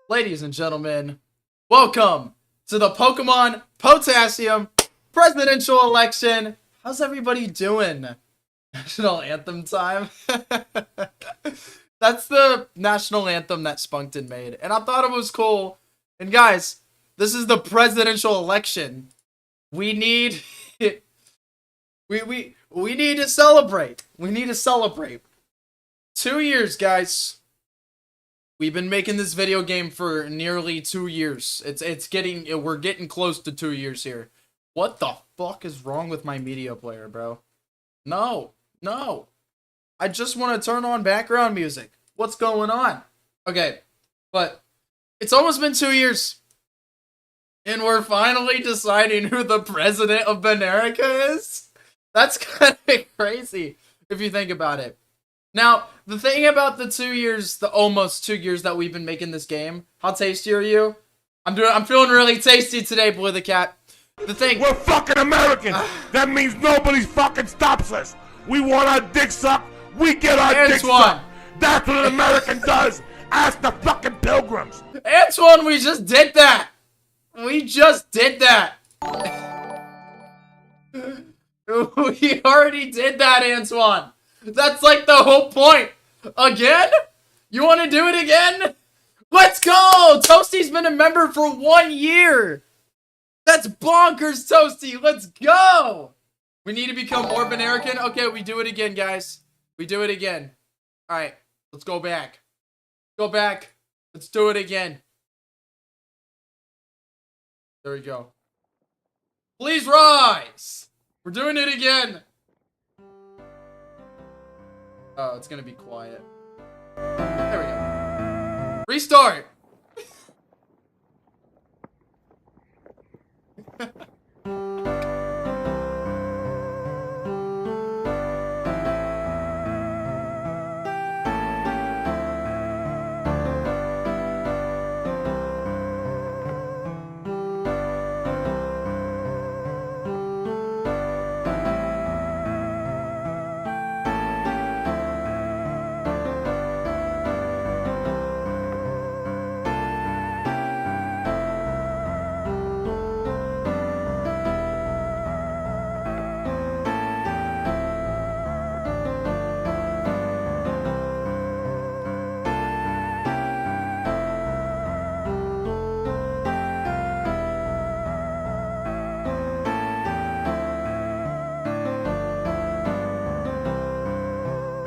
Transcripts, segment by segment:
Ladies and gentlemen, welcome to the Pokemon Potassium presidential election. How's everybody doing? National anthem time. That's the national anthem that Spunkton made, and I thought it was cool. And guys, this is the presidential election. We need we need to celebrate. We need to celebrate. 2 years, guys. We've been making this video game for nearly 2 years. We're getting close to 2 years here. What the fuck is wrong with my media player, bro? No. I just want to turn on background music. What's going on? Okay, but it's almost been 2 years. And we're finally deciding who the president of Fredericka is? That's kind of crazy if you think about it. Now, the thing about the almost 2 years that we've been making this game, how tasty are you? I'm feeling really tasty today, Blue the Cat. We're fucking Americans. That means nobody fucking stops us. We want our dick sucked. We get our dick sucked. That's what an American does. Ask the fucking pilgrims. Antoine, we just did that. We just did that. We already did that, Antoine. That's like the whole point. Again? You want to do it again? Let's go! Toasty's been a member for 1 year. That's bonkers, Toasty. Let's go! We need to become more Frederickan. Okay, we do it again, guys. We do it again. Alright, let's go back. Go back. Let's do it again. There we go. Please rise! We're doing it again. Oh, it's gonna be quiet. There we go. Restart!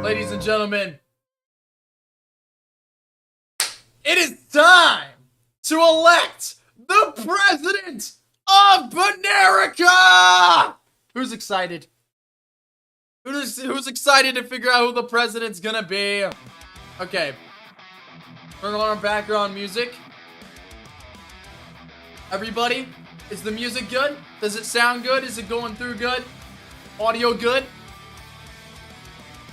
Ladies and gentlemen, it is time to elect the president of Fredericka! Who's excited? Who's excited to figure out who the president's gonna be? Okay. Turn on our background music. Everybody, is the music good? Does it sound good? Is it going through good? Audio good?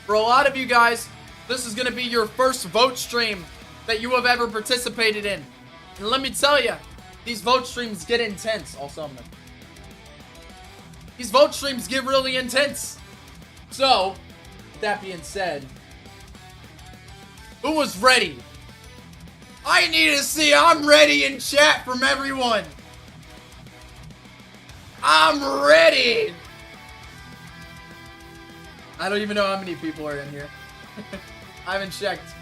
For a lot of you guys, this is going to be your first vote stream that you have ever participated in. And let me tell you, these vote streams get intense. Also, these vote streams get really intense. So, with that being said, who was ready? I need to see I'm ready in chat from everyone. I'm ready. I don't even know how many people are in here. I haven't checked.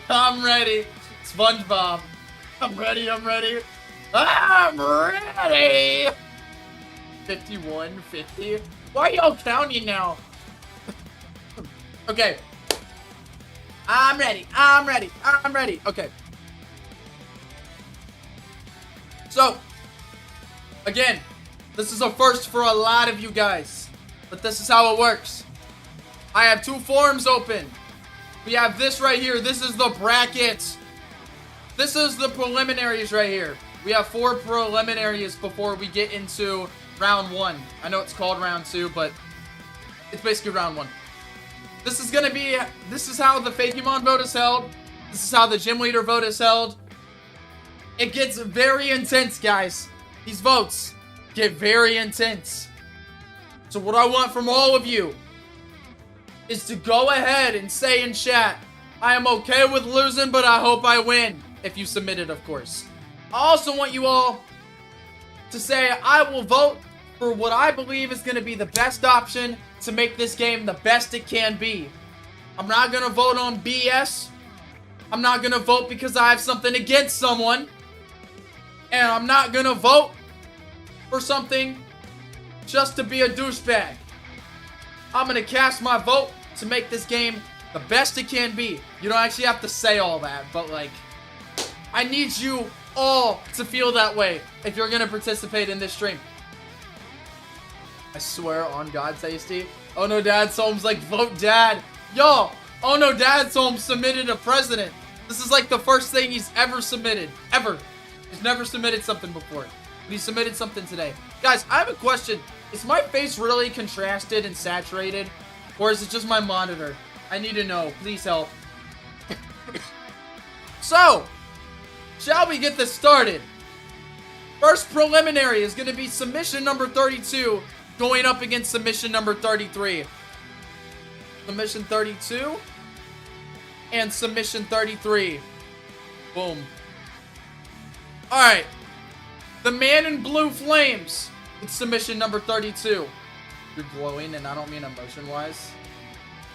I'm ready. SpongeBob. I'm ready. I'm ready. 51, 50. Why are y'all counting now? Okay. I'm ready. I'm ready. I'm ready. Okay. So, again, this is a first for a lot of you guys, but this is how it works. I have 2 forms open. We have this right here. This is the bracket. This is the preliminaries right here. We have 4 preliminaries before we get into round 1. I know it's called round 2, but it's basically round 1. This is how the Fakemon vote is held. This is how the gym leader vote is held. It gets very intense, guys. These votes get very intense. So what I want from all of you is to go ahead and say in chat, I am okay with losing, but I hope I win. If you submitted, of course. I also want you all to say I will vote for what I believe is going to be the best option to make this game the best it can be. I'm not going to vote on BS. I'm not going to vote because I have something against someone. And I'm not going to vote for something just to be a douchebag. I'm going to cast my vote to make this game the best it can be. You don't actually have to say all that, but like, I need you all to feel that way if you're going to participate in this stream. I swear on God, Tasty. Oh no, Dad's Home's like, vote Dad. Yo, oh no, Dad's Home submitted a president. This is like the first thing he's ever submitted. Ever. He's never submitted something before. But he submitted something today. Guys, I have a question. Is my face really contrasted and saturated? Or is it just my monitor? I need to know. Please help. So, shall we get this started? First preliminary is going to be submission number 32 going up against submission number 33. Submission 32 and submission 33. Boom. Alright. The man in blue flames with submission number 32. You're glowing, and I don't mean emotion-wise.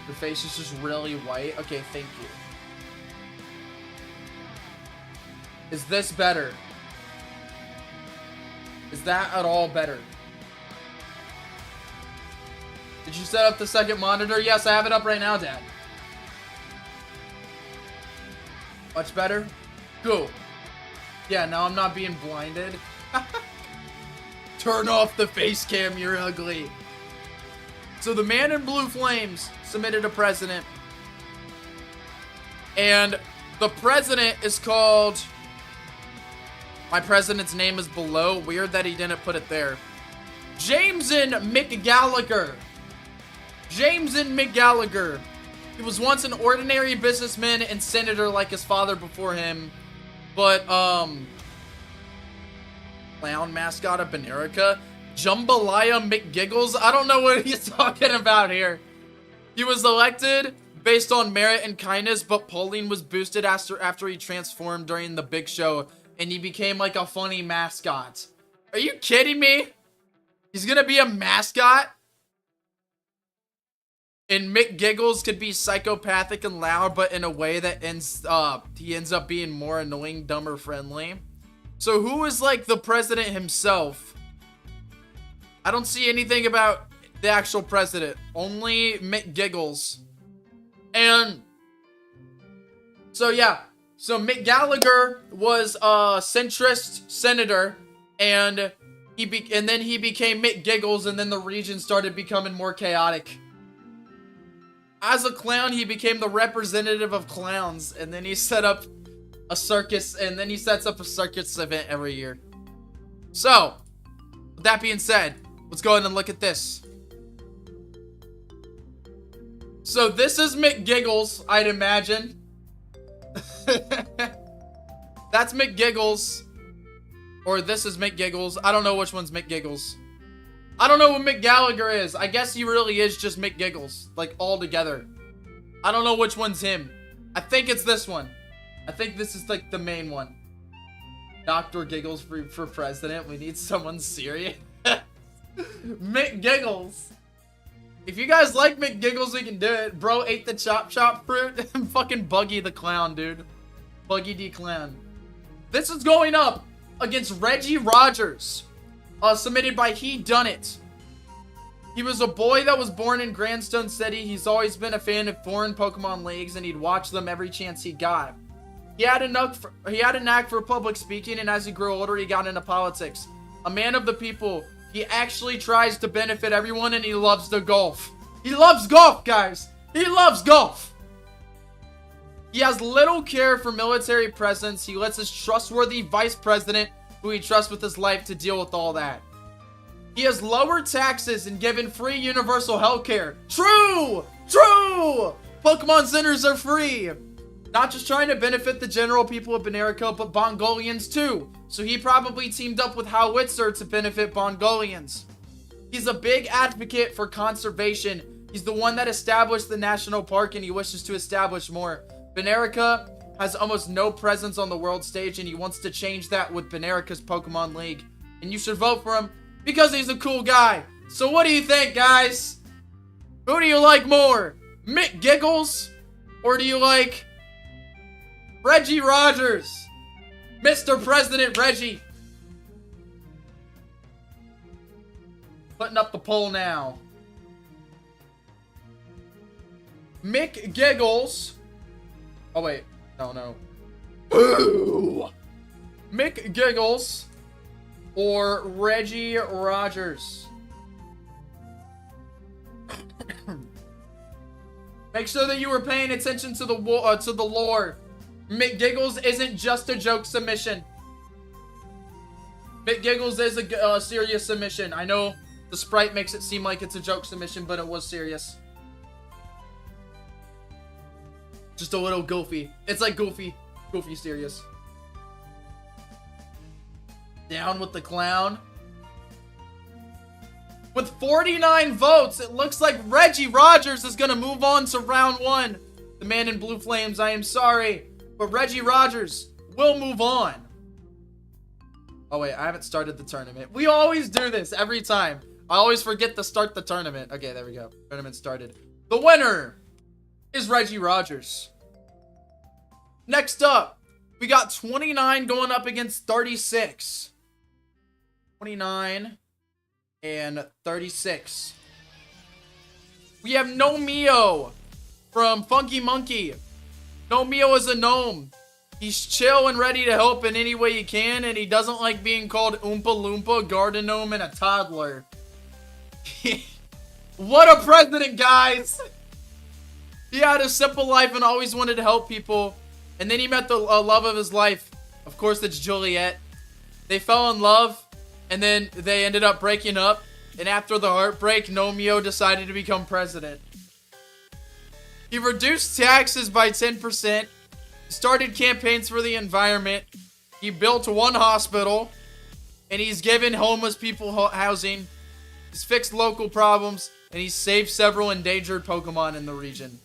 Your face is just really white. Okay, thank you. Is this better? Is that at all better? Did you set up the second monitor? Yes, I have it up right now, Dad. Much better? Cool. Yeah, now I'm not being blinded. Turn off the face cam, you're ugly. So the man in blue flames submitted a president. And the president is called... My president's name is below. Weird that he didn't put it there. Jameson McGallagher. Jameson McGallagher. He was once an ordinary businessman and senator like his father before him. But, clown mascot of Fredericka. Jambalaya McGiggles. I don't know what he's talking about here. He was elected based on merit and kindness, but polling was boosted after he transformed during the big show, and he became like a funny mascot. Are you kidding me? He's gonna be a mascot? And McGiggles could be psychopathic and loud, but in a way that he ends up being more annoying, dumb, or friendly. So who is like the president himself? I don't see anything about the actual president. Only McGiggles. And so yeah. So McGallagher was a centrist senator, and then he became McGiggles, and then the region started becoming more chaotic. As a clown, he became the representative of clowns, and then he set up a circus, and then he sets up a circus event every year. So, with that being said, let's go ahead and look at this. So this is McGiggles, I'd imagine. That's McGiggles. Or this is McGiggles. I don't know which one's McGiggles. I don't know what McGallagher is. I guess he really is just McGiggles. Like, all together. I don't know which one's him. I think it's this one. I think this is, like, the main one. Dr. Giggles for president. We need someone serious. McGiggles. If you guys like McGiggles, we can do it. Bro ate the chop fruit. Fucking Buggy the Clown, dude. Buggy D Clown. This is going up against Reggie Rogers. Submitted by He Done It. He was a boy that was born in Grandstone City. He's always been a fan of foreign Pokemon leagues, and he'd watch them every chance he got. He had a knack for public speaking, and as he grew older, he got into politics. A man of the people, he actually tries to benefit everyone, and he loves the golf. He loves golf, guys. He loves golf. He has little care for military presence. He lets his trustworthy vice president, who he trusts with his life, to deal with all that. He has lowered taxes and given free universal healthcare. True! True! Pokemon centers are free. Not just trying to benefit the general people of Fredericka, but Mongolians too. So he probably teamed up with Howitzer to benefit Mongolians. He's a big advocate for conservation. He's the one that established the national park, and he wishes to establish more. Fredericka has almost no presence on the world stage, and he wants to change that with Fredericka's Pokemon League. And you should vote for him because he's a cool guy. So what do you think, guys? Who do you like more? McGiggles? Or do you like Reggie Rogers? Mr. President Reggie. Putting up the poll now. McGiggles. Oh, wait. No. Ooh. McGiggles or Reggie Rogers. Make sure that you were paying attention to the lore. McGiggles isn't just a joke submission. McGiggles is a serious submission. I know the sprite makes it seem like it's a joke submission, but it was serious. Just a little goofy. It's like goofy serious. Down with the clown. With 49 votes, it looks like Reggie Rogers is going to move on to round 1. The man in blue flames, I am sorry, but Reggie Rogers will move on. Oh wait, I haven't started the tournament. We always do this every time. I always forget to start the tournament. Okay, there we go. Tournament started. The winner is Reggie Rogers. Next up, we got 29 going up against 36. 29 and 36. We have Nomio from Funky Monkey. Nomio is a gnome. He's chill and ready to help in any way he can, and he doesn't like being called Oompa Loompa, Garden Gnome, and a toddler. What a president, guys! He had a simple life and always wanted to help people. And then he met the love of his life. Of course, it's Juliet. They fell in love, and then they ended up breaking up. And after the heartbreak, Nomio decided to become president. He reduced taxes by 10%, started campaigns for the environment, he built 1 hospital, and he's given homeless people housing. He's fixed local problems, and he's saved several endangered Pokemon in the region.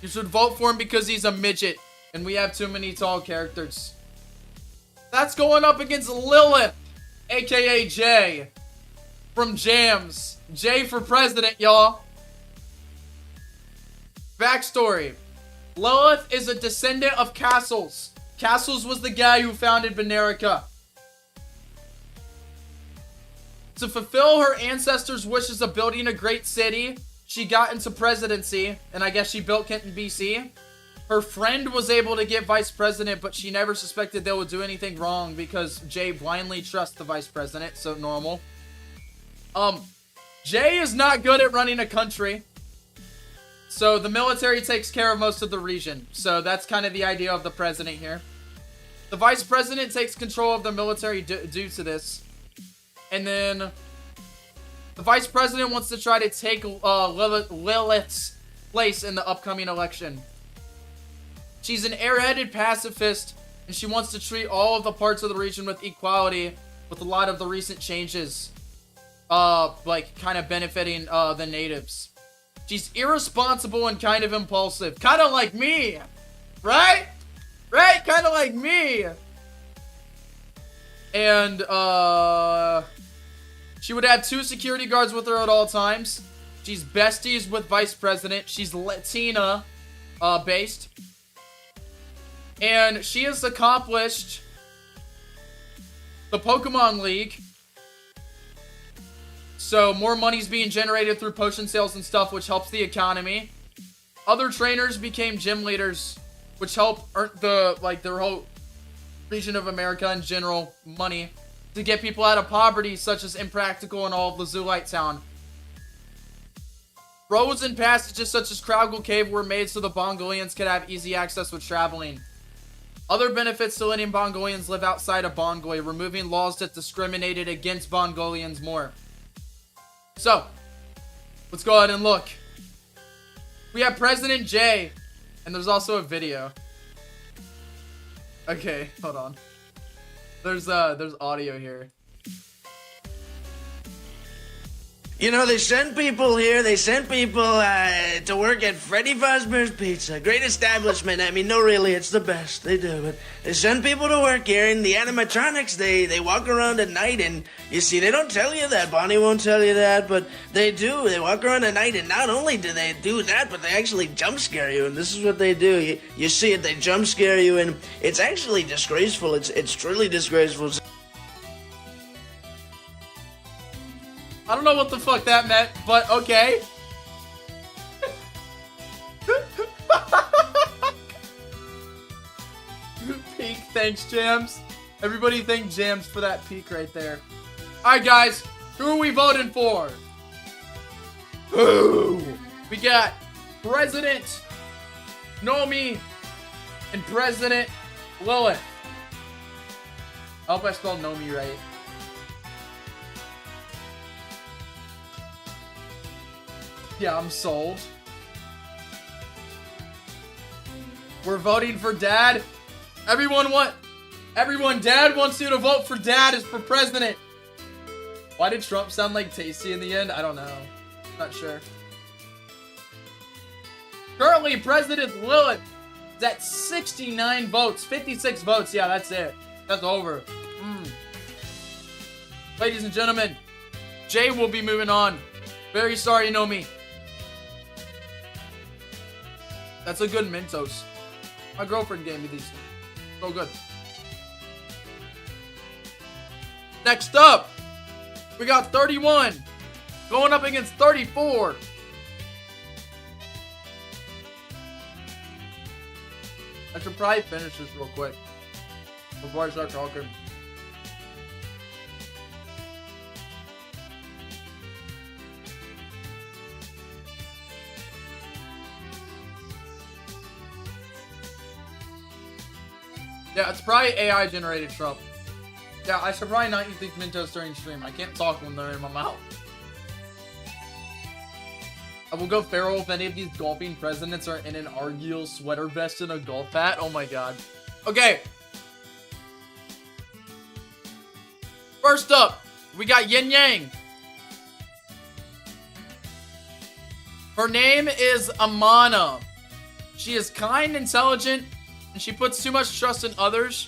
You should vote for him because he's a midget, and we have too many tall characters. That's going up against Lilith, aka Jay, from Jams. Jay for president, y'all. Backstory. Lilith is a descendant of Castles. Castles was the guy who founded Fredericka. To fulfill her ancestors' wishes of building a great city, she got into presidency, and I guess she built Kenton, BC. Her friend was able to get vice president, but she never suspected they would do anything wrong because Jay blindly trusts the vice president, so normal. Jay is not good at running a country, so the military takes care of most of the region. So that's kind of the idea of the president here. The vice president takes control of the military due to this, and then the vice president wants to try to take Lilith's place in the upcoming election. She's an airheaded pacifist, and she wants to treat all of the parts of the region with equality, with a lot of the recent changes, like, kind of benefiting, the natives. She's irresponsible and kind of impulsive. Kind of like me! Right? Right? Kind of like me! And, she would have 2 security guards with her at all times. She's besties with Vice President. She's Latina, based. And she has accomplished the Pokemon League. So more money's being generated through potion sales and stuff, which helps the economy. Other trainers became gym leaders, which help earn their whole region of America in general money to get people out of poverty, such as Impractical and all of the Zoolite Town. Roads and passages such as Crowgle Cave were made so the Bongolians could have easy access with traveling. Other benefits to letting Bongolians live outside of Bongoi, removing laws that discriminated against Bongolians more. So, let's go ahead and look. We have President Jay, and there's also a video. Okay, hold on. There's audio here. You know, they send people here, they sent people to work at Freddy Fazbear's Pizza. Great establishment. I mean, no, really, it's the best. They do, but they send people to work here, and the animatronics, they walk around at night, and you see, they don't tell you that. Bonnie won't tell you that, but they do. They walk around at night, and not only do they do that, but they actually jump scare you, and this is what they do. You see it, they jump scare you, and it's actually disgraceful. It's truly disgraceful. I don't know what the fuck that meant, but okay. Peak, thanks, Jams. Everybody thank Jams for that peak right there. Alright, guys, who are we voting for? Ooh. We got President Nomi and President Lilith. I hope I spelled Nomi right. Yeah, I'm sold. We're voting for Dad. Everyone, Dad wants you to vote for Dad as for president. Why did Trump sound like Tasty in the end? I don't know. Not sure. Currently, President Lilith is at 69 votes. 56 votes. Yeah, that's it. That's over. Ladies and gentlemen, Jay will be moving on. Very sorry, Nomi. That's a good Mentos. My girlfriend gave me these. So good. Next up, we got 31 going up against 34. I should probably finish this real quick before I start talking. Yeah, it's probably AI generated Trump. Yeah, I should probably not eat these Mentos during stream. I can't talk when they're in my mouth. I will go feral if any of these golfing presidents are in an Argyle sweater vest and a golf hat. Oh my god. Okay. First up, we got Yin Yang. Her name is Amana. She is kind, intelligent, and she puts too much trust in others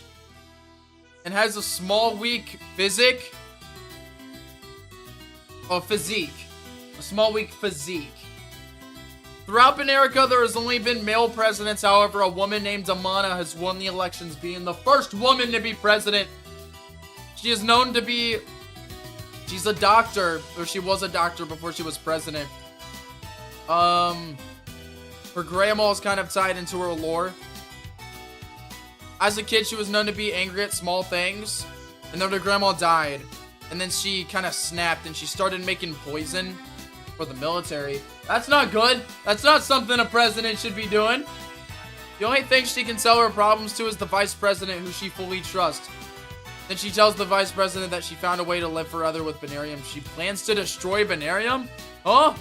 and has a small, weak physique. A small, weak physique. Throughout Fredericka, there has only been male presidents. However, a woman named Amana has won the elections, being the first woman to be president. She is known to be... She's a doctor, or she was a doctor before she was president. Her grandma is kind of tied into her lore. As a kid, she was known to be angry at small things, and then her grandma died, and then she kind of snapped, and she started making poison for the military. That's not good. That's not something a president should be doing. The only thing she can tell her problems to is the vice president, who she fully trusts. Then she tells the vice president that she found a way to live forever with Banarium. She plans to destroy Banarium? Huh?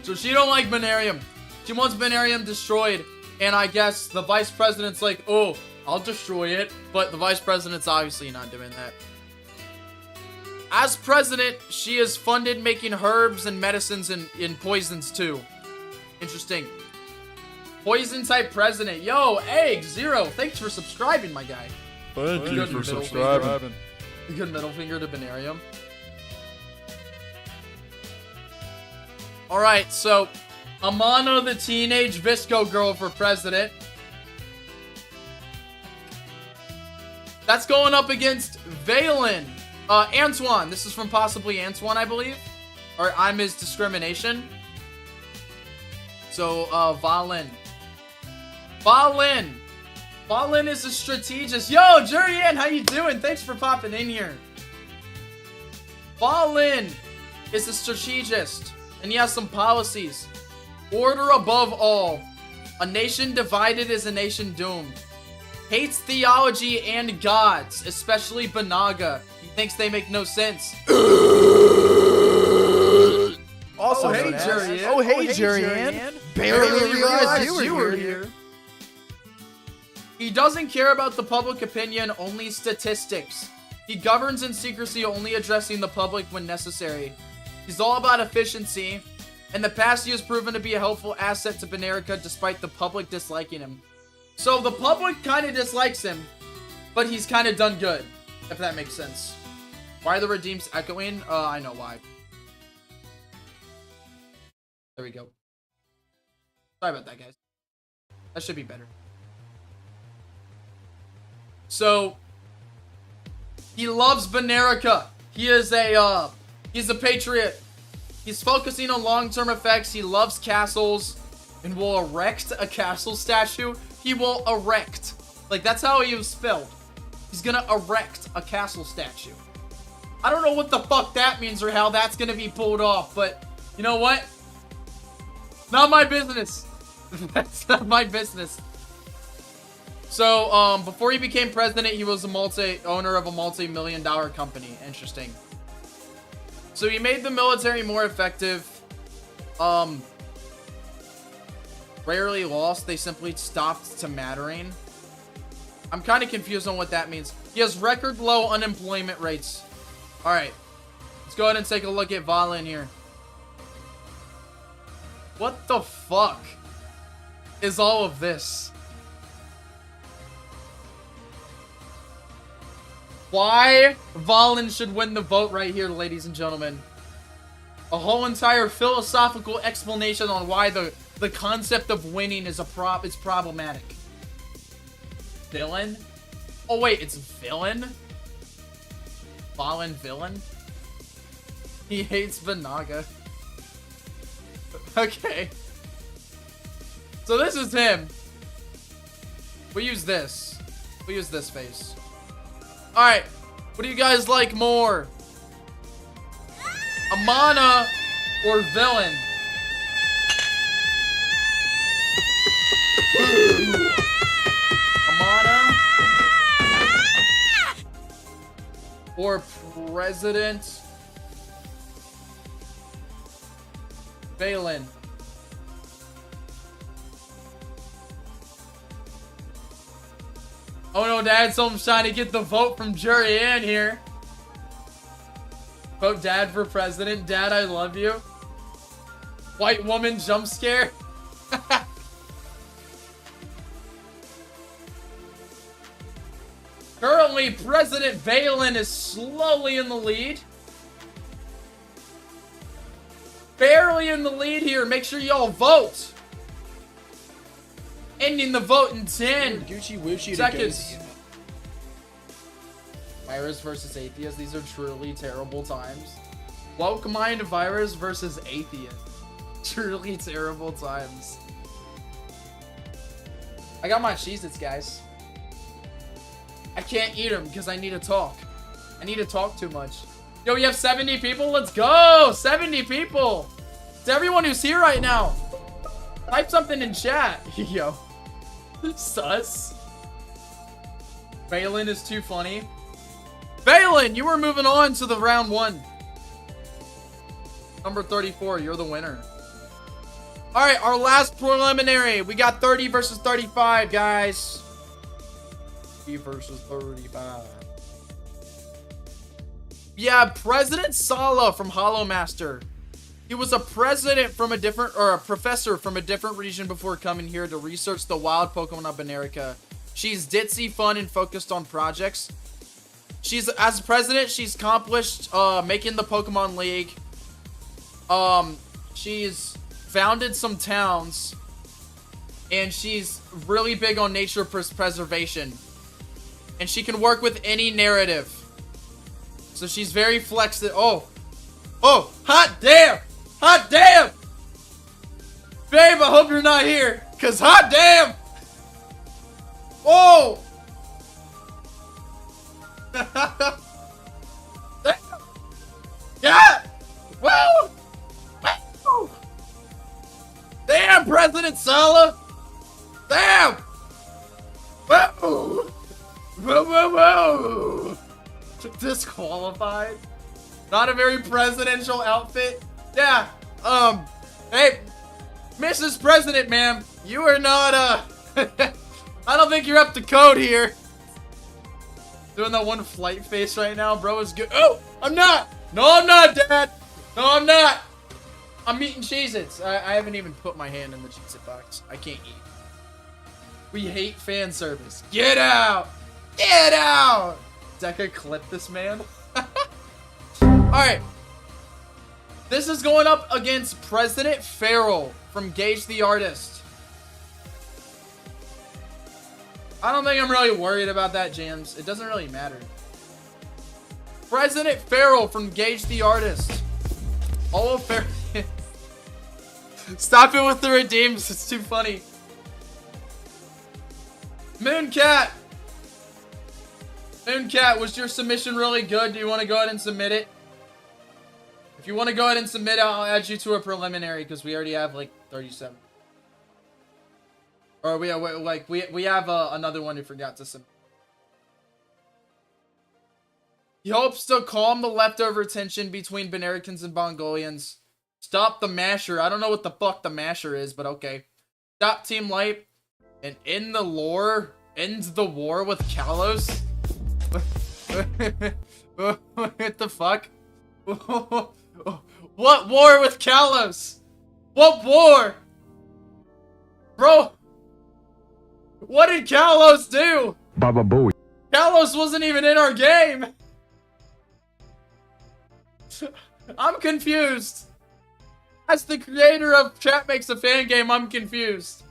So she don't like Banarium. She wants Banarium destroyed. And I guess the vice president's like, oh, I'll destroy it. But the vice president's obviously not doing that. As president, she is funded making herbs and medicines and poisons too. Interesting. Poison type president. Yo, Egg Zero, thanks for subscribing, my guy. Thank you for subscribing. Good middle finger to Banarium. Alright, so Amana, the teenage Visco girl for president. That's going up against Volin. Antoine. This is from possibly Antoine, I believe. Or I'm his discrimination. So, Volin. Volin is a strategist. Yo, Jurian, how you doing? Thanks for popping in here. Volin is a strategist. And he has some policies. Order above all. A nation divided is a nation doomed. Hates theology and gods, especially Banaga. He thinks they make no sense. Also, hey, Jurian. Oh, hey, Jurian. Barely realized you were here. He doesn't care about the public opinion, only statistics. He governs in secrecy, only addressing the public when necessary. He's all about efficiency. In the past, he has proven to be a helpful asset to Fredericka despite the public disliking him. So the public kind of dislikes him, but he's kind of done good, if that makes sense. Why are the redeems echoing? I know why. There we go. Sorry about that, guys. That should be better. So, he loves Fredericka. He is he's a patriot. He's focusing on long-term effects. He loves castles and will erect a castle statue. He will erect. Like, that's how he was spelled. He's gonna erect a castle statue. I don't know what the fuck that means or how that's gonna be pulled off, but you know what? Not my business. That's not my business. So, before he became president, he was owner of a multi-million-dollar company. Interesting. So he made the military more effective. Rarely lost. They simply stopped to mattering. I'm kind of confused on what that means. He has record low unemployment rates. Alright. Let's go ahead and take a look at Volin here. What the fuck is all of this? Why Volin should win the vote right here, ladies and gentlemen. A whole entire philosophical explanation on why the concept of winning is problematic. Villain? Oh wait, it's villain? Volin villain? He hates Vanaga. Okay. So this is him. We use this. We use this face. Alright. What do you guys like more? Amana or villain? Amana or President Valentine? Oh no, Dad, someone's trying to get the vote from Jury in here. Vote Dad for president. Dad, I love you. White woman jump scare. Currently, President Valentine is slowly in the lead. Barely in the lead here. Make sure y'all vote. Ending the vote in 10 seconds. Virus versus atheist. These are truly terrible times. Woke mind virus versus atheist. Truly terrible times. I got my Cheez-Its, guys. I can't eat them because I need to talk. I need to talk too much. Yo, we have 70 people? Let's go! 70 people! To everyone who's here right now, type something in chat. Yo. Sus. Valentine is too funny. Valentine, you were moving on to the round 1. Number 34, you're the winner. Alright, our last preliminary. We got 30 versus 35, guys. 30 versus 35. Yeah, President Salah from Hollow Master. He was a president from a different, or a professor from a different region before coming here to research the wild Pokemon of Fredericka. She's ditzy, fun, and focused on projects. As president, she's accomplished making the Pokemon League. She's founded some towns. And she's really big on nature preservation. And she can work with any narrative. So she's very flexible. Oh, hot damn! Hot damn! Babe, I hope you're not here. Cause hot damn! Oh! Yeah! Whoa! Whoa! Damn, President Salah! Damn! Whoa! Whoa, whoa, whoa! Disqualified? Not a very presidential outfit? Yeah, hey, Mrs. President, ma'am, you are not, I don't think you're up to code here. Doing that one flight face right now, bro, is good. Oh, I'm not. No, I'm not, Dad. No, I'm not. I'm eating Cheez-Its. I haven't even put my hand in the Cheez-It box. I can't eat. We hate fan service. Get out. Get out. Zachary, clip this man. Alright. This is going up against President Frell from Gage the Artist. I don't think I'm really worried about that, Jams. It doesn't really matter. President Frell from Gage the Artist. All of Frell. Stop it with the redeems. It's too funny. Mooncat. Mooncat, was your submission really good? Do you want to go ahead and submit it? If you want to go ahead and submit it, I'll add you to a preliminary because we already have like 37. Or we have another one who forgot to submit. He hopes to calm the leftover tension between Benericans and Mongolians. Stop the masher. I don't know what the fuck the masher is, but okay. Stop Team Light and end the war with Kalos. What the fuck? What war with Kalos? What war? Bro, what did Kalos do? Baba Booey. Kalos wasn't even in our game. I'm confused. As the creator of Chat Makes a Fan Game, I'm confused.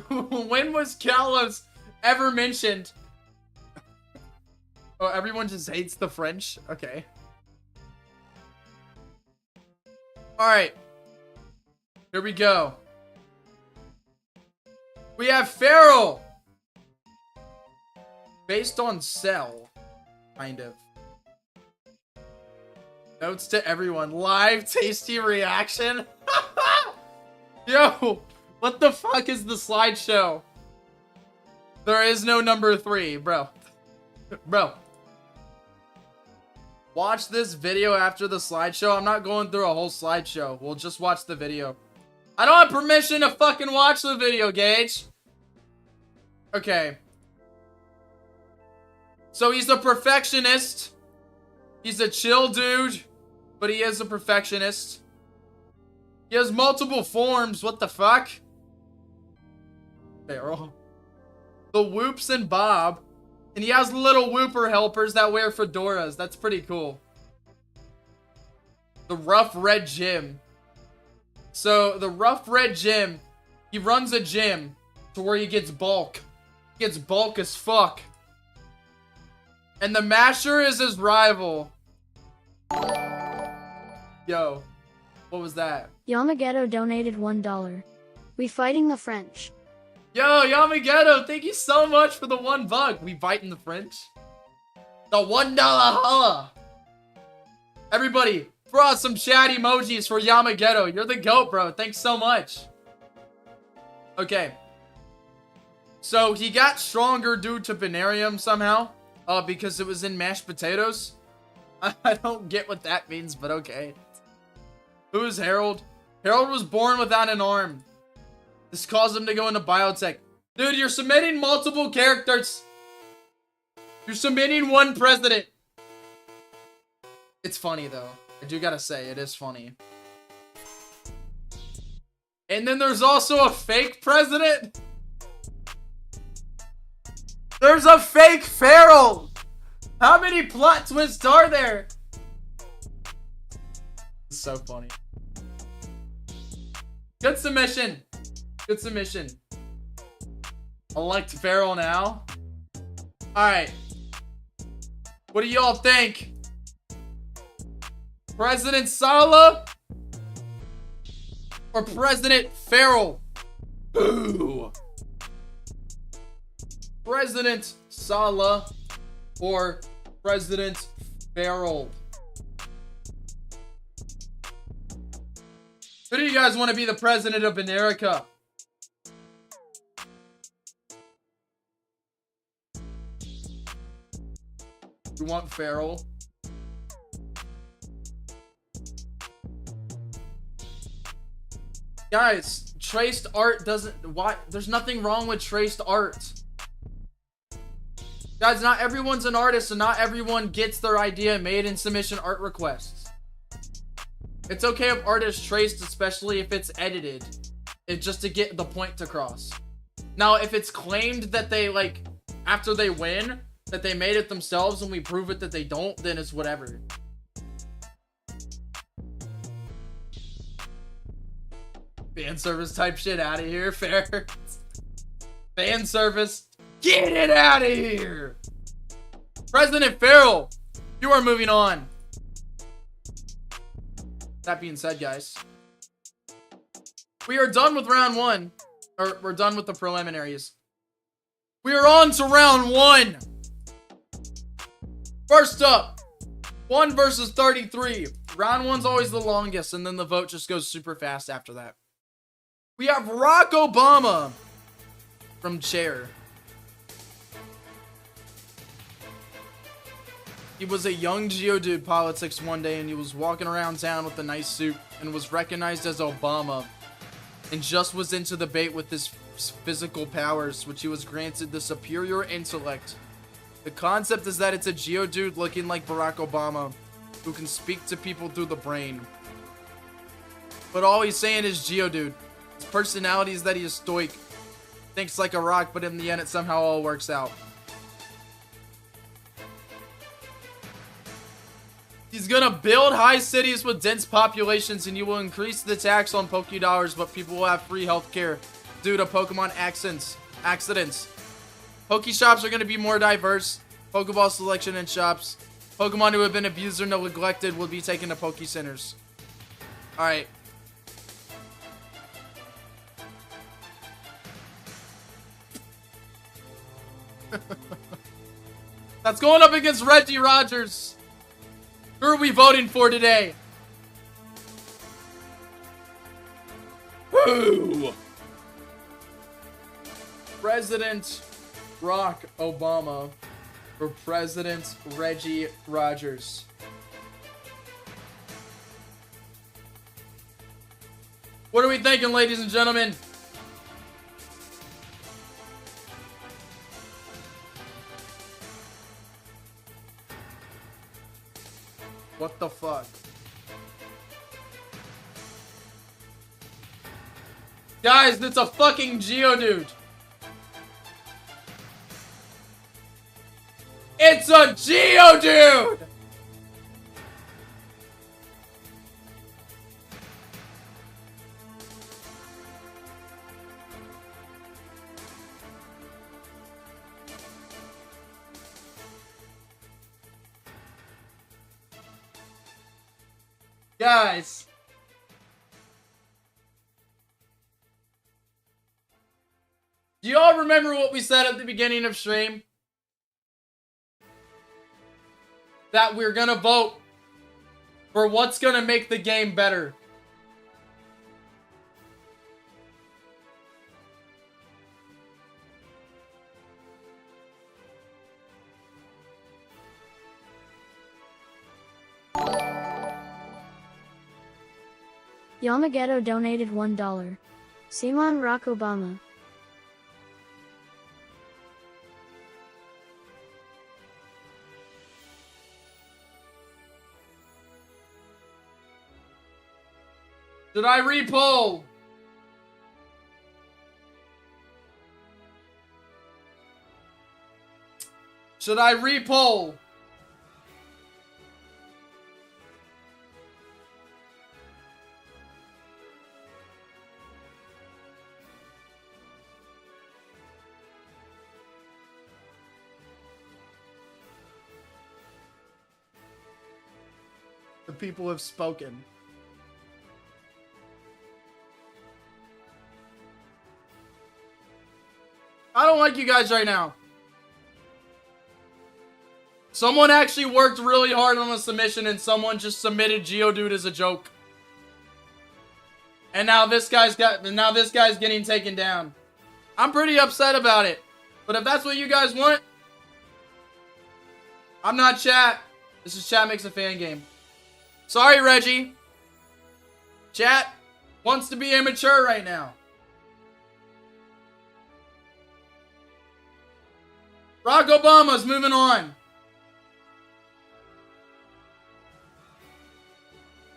When was Kalos ever mentioned? Oh, everyone just hates the French? Okay. Alright. Here we go. We have Frell. Based on Cell. Kind of. Notes to everyone. Live tasty reaction. Yo, what the fuck is the slideshow? There is no number 3, bro. Bro. Watch this video after the slideshow. I'm not going through a whole slideshow. We'll just watch the video. I don't have permission to fucking watch the video, Gage. Okay. So he's a perfectionist. He's a chill dude, but he is a perfectionist. He has multiple forms. What the fuck? Farrell. The Whoops and Bob. And he has little Whooper helpers that wear fedoras. That's pretty cool. The Rough Red Gym. So, the Rough Red Gym, he runs a gym to where he gets bulk. He gets bulk as fuck. And the Masher is his rival. Yo, what was that? Yamageto donated $1. We fighting the French. Yo, Yamageto, thank you so much for the $1. We fighting the French? The $1 holla. Everybody, throw out some chat emojis for Yamageto. You're the GOAT, bro. Thanks so much. Okay. So, he got stronger due to Venarium somehow. Because it was in mashed potatoes. I don't get what that means, but okay. Who is Harold? Harold was born without an arm. This caused him to go into biotech. Dude, you're submitting multiple characters. You're submitting one president. It's funny, though. I do gotta say, it is funny. And then there's also a fake president. There's a fake Frell. How many plot twists are there? It's so funny. Good submission. Good submission. Elect Frell now. Alright. What do y'all think? President Salah? Or President Frell? Boo! President Salah or President Frell? Who do you guys want to be the president of Benerica? You want Frell? Guys, traced art doesn't... Why? There's nothing wrong with traced art. Guys, not everyone's an artist, and not everyone gets their idea made in submission art requests. It's okay if art is traced, especially if it's edited. It's just to get the point across. Now, if it's claimed that they, like, after they win, that they made it themselves and we prove it that they don't, then it's whatever. Fan service type shit out of here, fair. Fan service, get it out of here. President Frell, you are moving on. That being said, guys, we are done with round 1. Or we're done with the preliminaries. We are on to round 1. First up, 1 versus 33. Round 1's always the longest, and then the vote just goes super fast after that. We have Barack Obama from Chair. He was a young Geodude politics one day, and he was walking around town with a nice suit and was recognized as Obama, and just was into debate with his physical powers, which he was granted the superior intellect. The concept is that it's a Geodude looking like Barack Obama who can speak to people through the brain. But all he's saying is Geodude. His personality is that he is stoic, thinks like a rock, but in the end it somehow all works out. He's gonna build high cities with dense populations, and you will increase the tax on Pokédollars, but people will have free healthcare due to Pokemon accidents. Pokeshops are gonna be more diverse. Pokeball selection in shops. Pokemon who have been abused or neglected will be taken to Poke Centers. Alright. That's going up against Reggie Rogers. Who are we voting for today? Who? President Barack Obama or President Reggie Rogers? What are we thinking, ladies and gentlemen? What the fuck? Guys, it's a fucking Geodude. It's a Geodude! Guys. Do y'all remember what we said at the beginning of stream? That we're gonna vote for what's gonna make the game better. Yamageto donated $1. Simon Rock Obama. Should I repoll? Should I repoll? The people have spoken. I don't like you guys right now. Someone actually worked really hard on a submission and someone just submitted Geodude as a joke. And now this guy's getting taken down. I'm pretty upset about it. But if that's what you guys want, I'm not chat. This is Chat Makes a Fan Game. Sorry, Reggie. Chat wants to be immature right now. Barack Obama's moving on.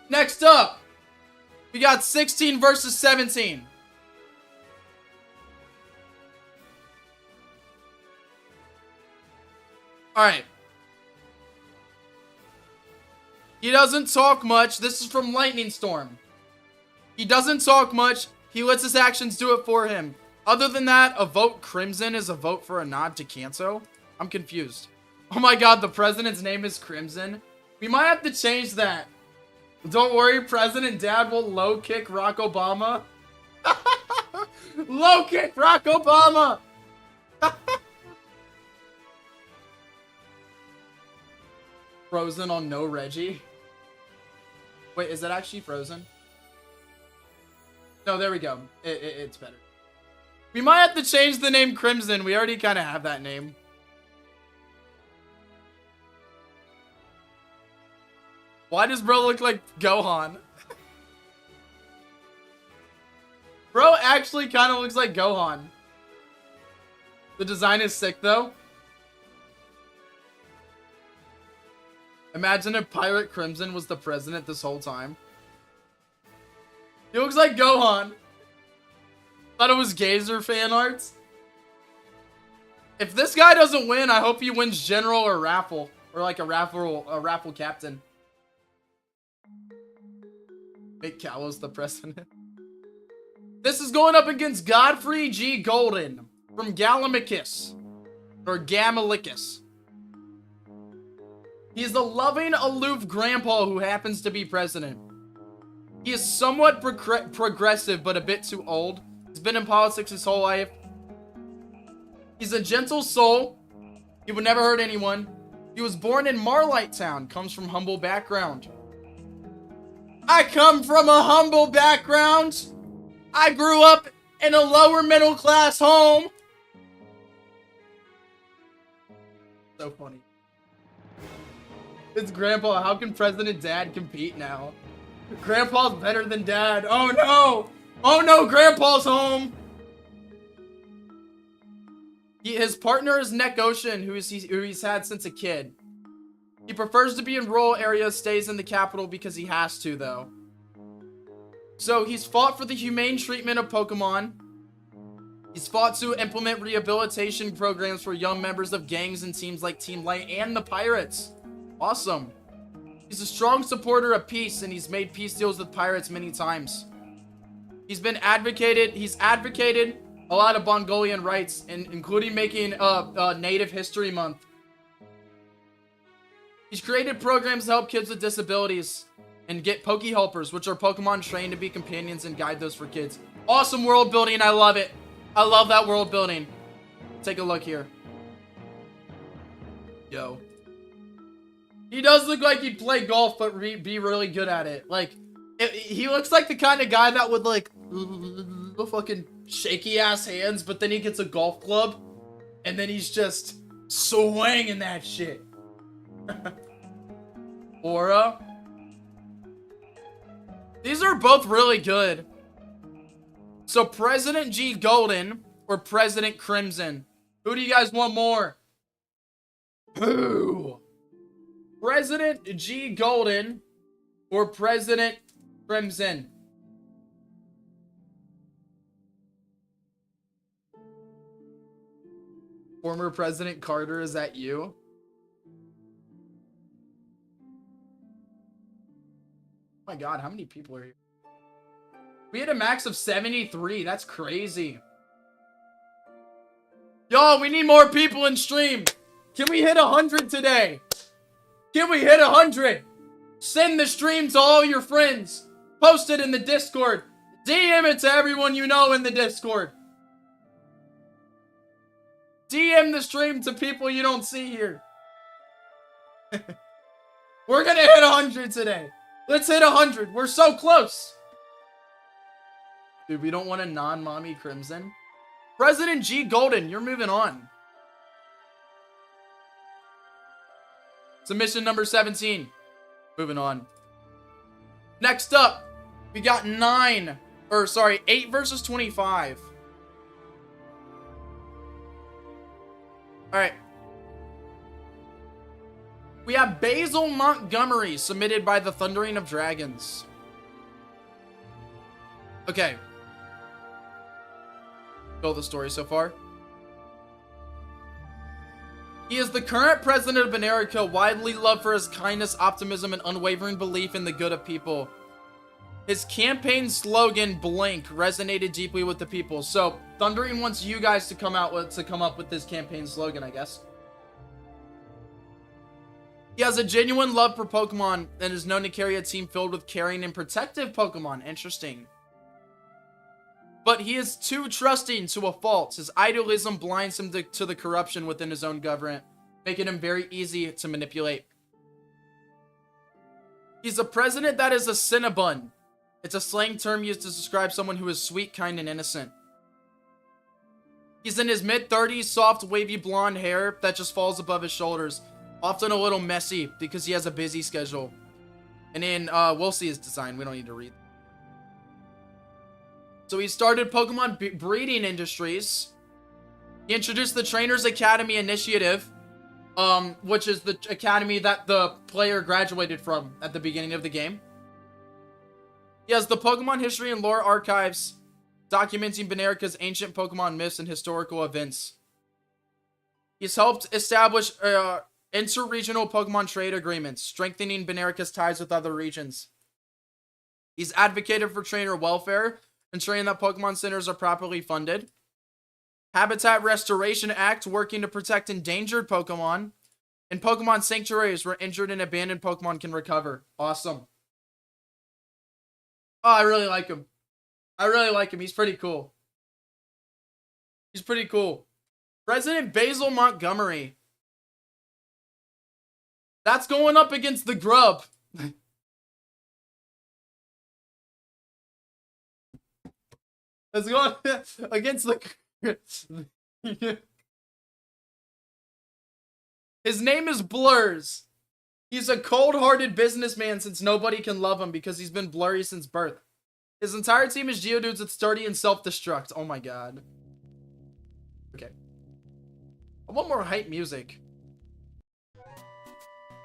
Next up, we got 16 versus 17. Alright. He doesn't talk much. This is from Lightning Storm. He doesn't talk much. He lets his actions do it for him. Other than that, a vote Crimson is a vote for a nod to Canso. I'm confused. Oh my god, the president's name is Crimson. We might have to change that. Don't worry, President Dad will low kick Barack Obama. Low kick Barack Obama. Frozen on no Reggie. Wait, is that actually Frozen? No, there we go. It's better. We might have to change the name Crimson. We already kind of have that name. Why does bro look like Gohan? Bro actually kind of looks like Gohan. The design is sick though. Imagine if Pirate Crimson was the president this whole time. He looks like Gohan. Thought it was Gazer fan arts. If this guy doesn't win, I hope he wins General or Raffle. Or like a raffle captain. Make Kalos the president. This is going up against Godfrey G. Golden from Galamicus. Or Gamalicus. He's the loving, aloof grandpa who happens to be president. He is somewhat progressive, but a bit too old. He's been in politics his whole life. He's a gentle soul. He would never hurt anyone. He was born in Marlight Town, comes from humble background. I come from a humble background. I grew up in a lower middle class home. So funny. It's Grandpa. How can President Dad compete now? Grandpa's better than Dad. Oh no! Oh no, Grandpa's home! His partner is Neck Ocean, who he's had since a kid. He prefers to be in rural areas, stays in the capital because he has to, though. So he's fought for the humane treatment of Pokemon. He's fought to implement rehabilitation programs for young members of gangs and teams like Team Light and the Pirates. Awesome. He's a strong supporter of peace, and he's made peace deals with pirates many times. He's advocated a lot of Mongolian rights, including making Native History Month. He's created programs to help kids with disabilities and get Poke Helpers, which are Pokemon trained to be companions and guide those for kids. Awesome world building. I love it. I love that world building. Take a look here. Yo. He does look like he'd play golf, but be really good at it. Like, he looks like the kind of guy that would, like, fucking shaky ass hands, but then he gets a golf club, and then he's just swinging that shit. Aura. These are both really good. So President G Golden or President Crimson? Who do you guys want more? Who? President G Golden or President Crimson? Former President Carter, is that you? Oh my god, how many people are here? We had a max of 73. That's crazy. Yo, we need more people in stream. Can we hit 100 today? Can we hit 100? Send the stream to all your friends. Post it in the Discord. DM it to everyone you know in the Discord. DM the stream to people you don't see here. We're gonna hit 100 today. Let's hit 100. We're so close. Dude, we don't want a non-mommy Crimson. President G Golden, you're moving on. Submission number 17. Moving on. Next up, we got 8 versus 25. Alright, We have Basil Montgomery, submitted by the Thundering of Dragons. Okay. Feel the story so far. He is the current president of Fredericka, widely loved for his kindness, optimism, and unwavering belief in the good of people. His campaign slogan, Blank, resonated deeply with the people. So, Thundering wants you guys to come up with this campaign slogan, I guess. He has a genuine love for Pokemon and is known to carry a team filled with caring and protective Pokemon. Interesting. But he is too trusting to a fault. His idealism blinds him to the corruption within his own government, making him very easy to manipulate. He's a president that is a Cinnabon. It's a slang term used to describe someone who is sweet, kind, and innocent. He's in his mid-30s, soft, wavy blonde hair that just falls above his shoulders. Often a little messy because he has a busy schedule. And then, we'll see his design. We don't need to read. So he started Pokemon breeding industries. He introduced the Trainers Academy Initiative, which is the academy that the player graduated from at the beginning of the game. He has the Pokemon History and Lore Archives, documenting Fredericka's ancient Pokemon myths and historical events. He's helped establish inter-regional Pokemon trade agreements, strengthening Fredericka's ties with other regions. He's advocated for trainer welfare, ensuring that Pokemon centers are properly funded. Habitat Restoration Act, working to protect endangered Pokemon. And Pokemon sanctuaries where injured and abandoned Pokemon can recover. Awesome. Oh, I really like him. I really like him. He's pretty cool. He's pretty cool. President Basil Montgomery. That's going up against the Grump. That's going against the... His name is Blurs. He's a cold-hearted businessman since nobody can love him because he's been blurry since birth. His entire team is Geodudes with sturdy and self-destruct. Oh my god. Okay. I want more hype music.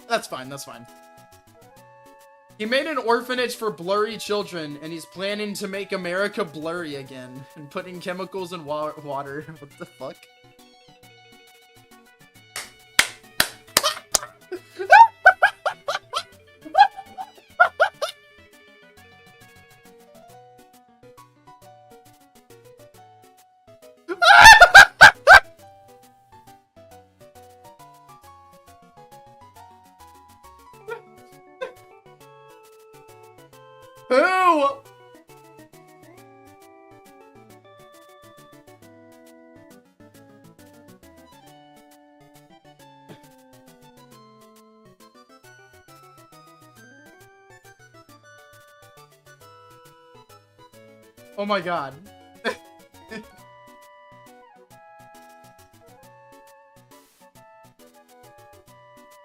That's fine, that's fine. He made an orphanage for blurry children, and he's planning to make America blurry again, and putting chemicals in water. What the fuck? Who? Oh my god.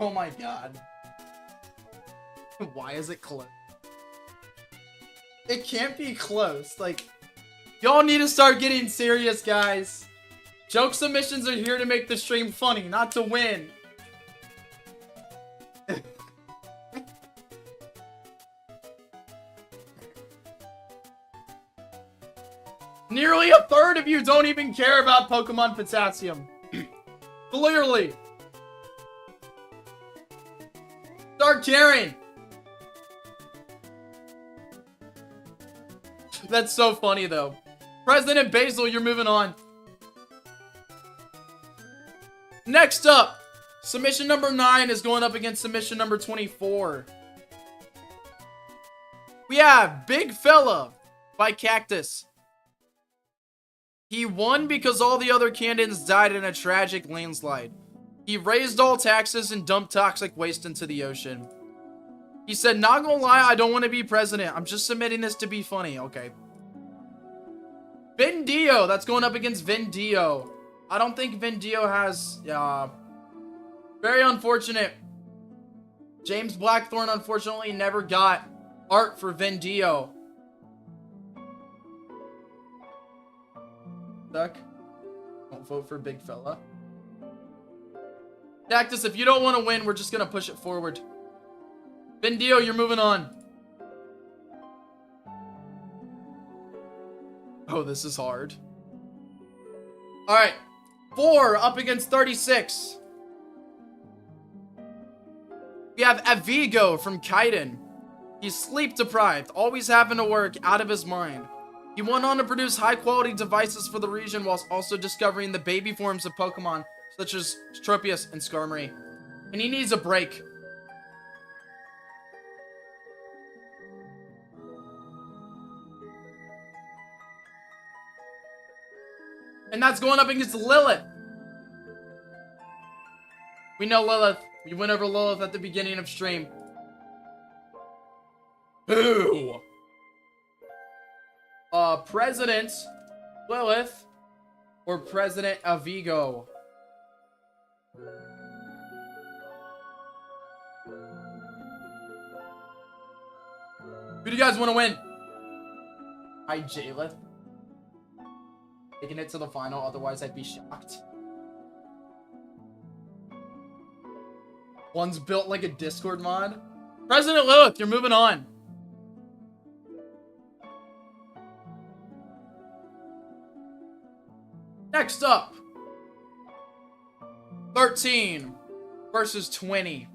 Oh my god. Why is it close? It can't be close. Like, y'all need to start getting serious, guys. Joke submissions are here to make the stream funny, not to win. Nearly a third of you don't even care about Pokemon Potassium. Clearly. Start caring. That's so funny, though. President Basil, you're moving on. Next up, submission number 9 is going up against submission number 24. We have Big Fella by Cactus. He won because all the other candidates died in a tragic landslide. He raised all taxes and dumped toxic waste into the ocean. He said, not gonna lie, I don't want to be president. I'm just submitting this to be funny. Okay. Vendio. That's going up against Vendio. I don't think Vendio has... very unfortunate. James Blackthorne, unfortunately, never got art for Vendio. Duck. Don't vote for Big Fella. Cactus, if you don't want to win, we're just gonna push it forward. Bendio, you're moving on. Oh, this is hard. Alright. 4 up against 36. We have Avigo from Kaiden. He's sleep deprived, always having to work out of his mind. He went on to produce high quality devices for the region whilst also discovering the baby forms of Pokemon such as Tropius and Skarmory. And he needs a break. And that's going up against Lilith. We know Lilith. We went over Lilith at the beginning of stream. Boo! President Lilith or President Avigo? Who do you guys want to win? Hi, Jalith. Taking it to the final, otherwise I'd be shocked. One's built like a Discord mod. President Lilith, you're moving on. Next up, 13 versus 20.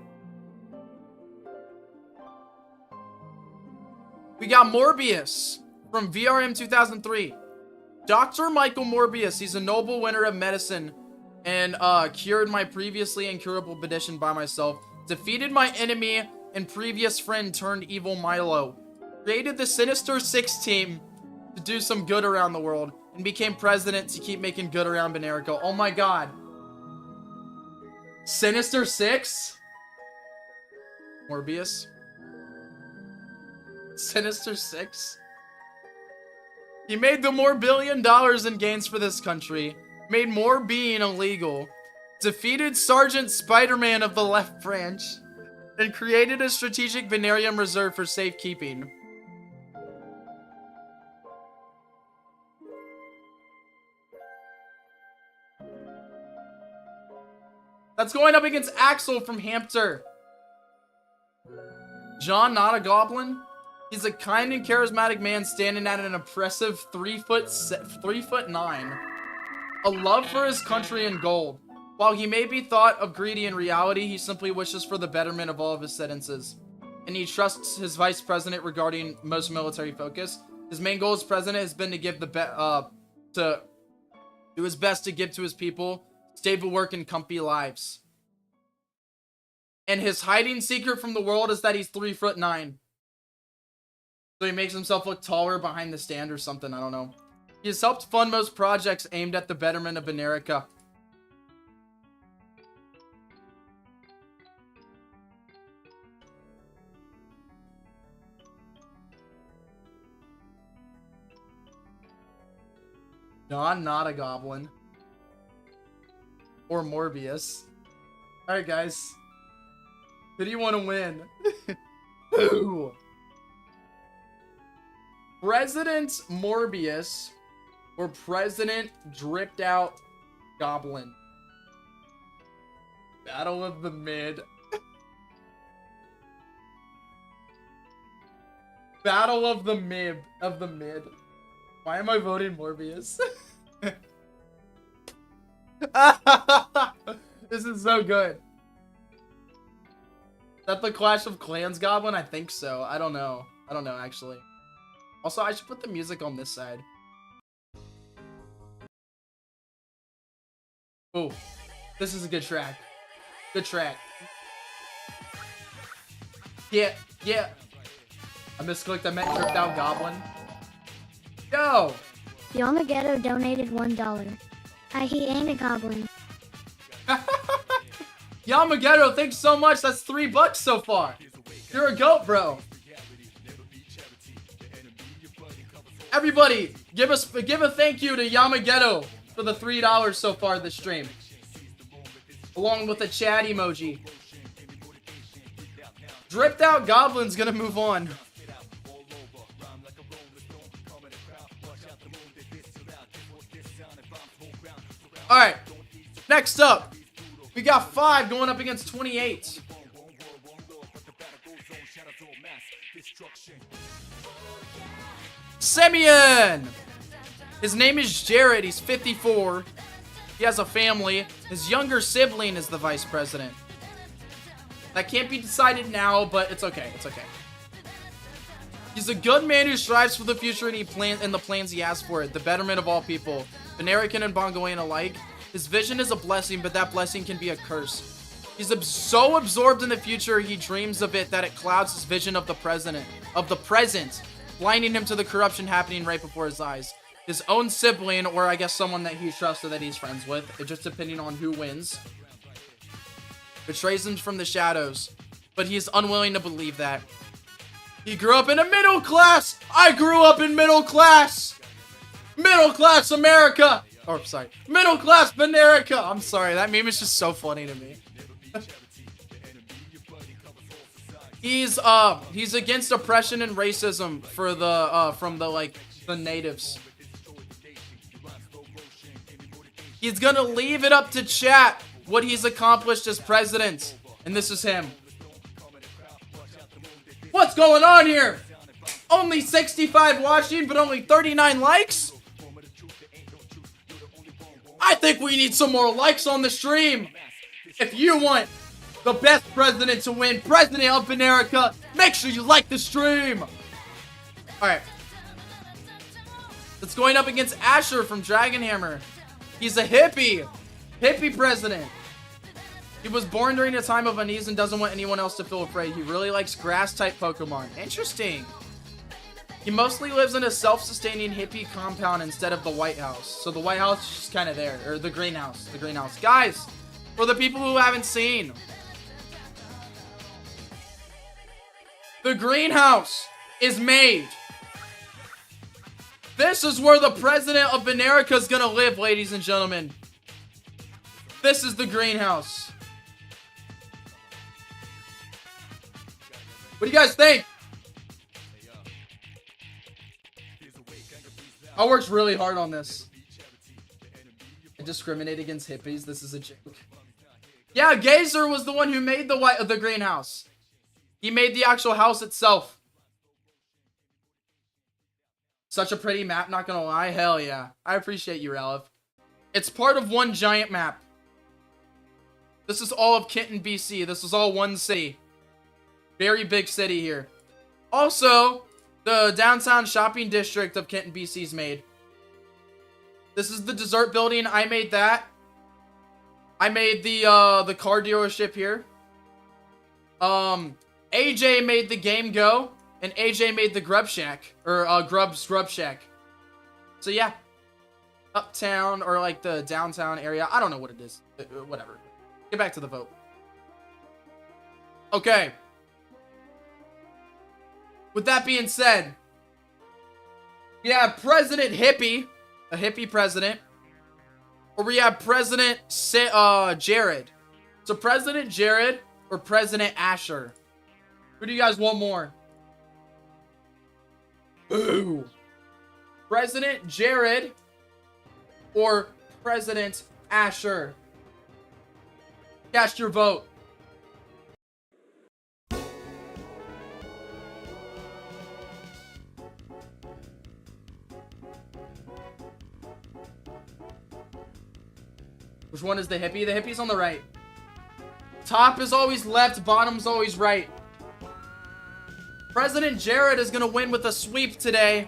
We got Morbius from VRM 2003. Dr. Michael Morbius, he's a noble winner of medicine and cured my previously incurable condition by myself, defeated my enemy and previous friend turned evil Milo, created the Sinister Six team to do some good around the world, and became president to keep making good around Benerico. Oh my god. Sinister Six? Morbius? Sinister Six? He made the more $1 billion in gains for this country, made more being illegal, defeated Sergeant Spider-Man of the Left Branch, and created a strategic Venarium reserve for safekeeping. That's going up against Axel from Hampter. John, not a goblin. He's a kind and charismatic man standing at an impressive 3'9". A love for his country and gold. While he may be thought of greedy in reality, he simply wishes for the betterment of all of his citizens. And he trusts his vice president regarding most military focus. His main goal as president has been to give to do his best to give to his people stable work and comfy lives. And his hiding secret from the world is that he's 3'9". So he makes himself look taller behind the stand or something, I don't know. He has helped fund most projects aimed at the betterment of Benerica. John, not a goblin. Or Morbius. Alright, guys. Who do you want to win? Who? President Morbius or President Dripped Out Goblin? Battle of the Mid. Battle of the Mid. Why am I voting Morbius? This is so good. Is that the Clash of Clans Goblin? I think so. I don't know. Actually. Also, I should put the music on this side. Oh, this is a good track. Good track. Yeah. I misclicked. I meant Dripped Out Goblin. Yo! Yamageto donated $1. He ain't a goblin. Yamageto, thanks so much. That's $3 so far. You're a goat, bro. Everybody, give a thank you to Yamageto for the $3 so far this stream. Along with a chat emoji. Dripped Out Goblin's gonna move on. Alright, next up, We got 5 going up against 28. Simeon! His name is Jared. He's 54. He has a family. His younger sibling is the vice president. That can't be decided now, but it's okay. It's okay. He's a good man who strives for the future and the plans he has for it. The betterment of all people. American and Bongoan alike. His vision is a blessing, but that blessing can be a curse. He's so absorbed in the future, he dreams of it that it clouds his vision of the present, blinding him to the corruption happening right before his eyes. His own sibling, or I guess someone that he trusts or that he's friends with, just depending on who wins, betrays him from the shadows, but he is unwilling to believe that. He grew up in a middle class. I grew up in middle class. Middle class America. Oh, sorry. Middle class America. I'm sorry. That meme is just so funny to me. He's against oppression and racism for the from the natives. He's gonna leave it up to chat what he's accomplished as president, and this is him. What's going on here? Only 65 watching, but only 39 likes? I think we need some more likes on the stream. If you want the best president to win, President of America, make sure you like the stream. Alright. It's going up against Asher from Dragonhammer. He's a hippie. Hippie president. He was born during a time of unease and doesn't want anyone else to feel afraid. He really likes grass-type Pokemon. Interesting. He mostly lives in a self-sustaining hippie compound instead of the White House. So the White House is just kind of there. Or the greenhouse. The greenhouse. Guys, for the people who haven't seen, the greenhouse is made. This is where the president of America is going to live, ladies and gentlemen. This is the greenhouse. What do you guys think? I worked really hard on this. I discriminate against hippies. This is a joke. Yeah, Gazer was the one who made the greenhouse. He made the actual house itself. Such a pretty map, not gonna lie. Hell yeah. I appreciate you, Ralph. It's part of one giant map. This is all of Kenton, BC. This is all one city. Very big city here. Also, the downtown shopping district of Kenton, BC is made. This is the dessert building. I made that. I made the car dealership here. AJ made the Game Go, and AJ made the Grub Shack, or Grub Shack. So yeah, uptown or like the downtown area. I don't know what it is. Whatever. Get back to the vote. Okay. With that being said, we have President Hippie, a hippie president, or we have President Jared. So President Jared or President Asher. Who do you guys want more? Ooh. President Jared or President Asher? Cast your vote. Which one is the hippie? The hippie's on the right. Top is always left, bottom's always right. President Jared is gonna win with a sweep today.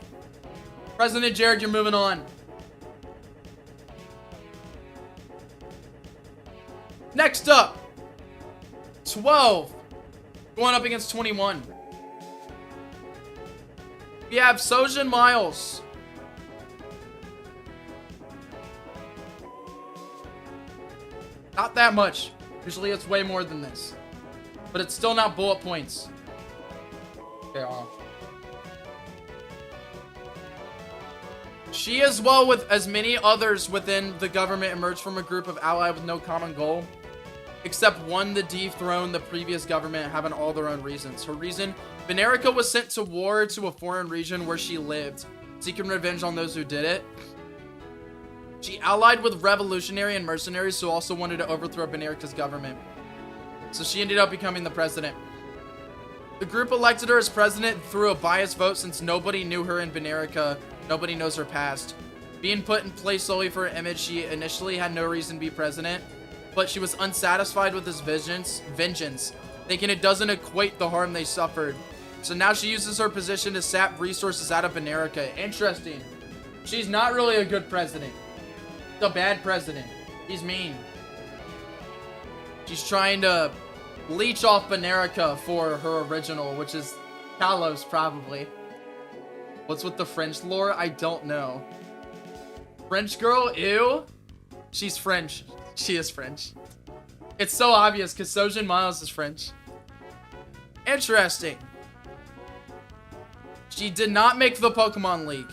President Jared, you're moving on. Next up, 12 going up against 21. We have Sojin Miles. Not that much. Usually it's way more than this. But it's still not bullet points. Okay, She, as well with as many others within the government, emerged from a group of allies with no common goal, except one to dethrone the previous government, having all their own reasons. Her reason: Fredericka was sent to war to a foreign region where she lived, seeking revenge on those who did it. She allied with revolutionary and mercenaries who also wanted to overthrow Banerica's government. So she ended up becoming the president. The group elected her as president through a biased vote since nobody knew her in Banerica. Nobody knows her past. Being put in place solely for her image, she initially had no reason to be president, but she was unsatisfied with this vengeance, thinking it doesn't equate the harm they suffered. So now she uses her position to sap resources out of Banerica. Interesting. She's not really a good president. She's a bad president. He's mean. She's trying to leech off Banerica for her original, which is Talos, probably. What's with the French lore? I don't know. French girl? Ew. She's French. She is French. It's so obvious because Sojin Miles is French. Interesting. She did not make the Pokemon League.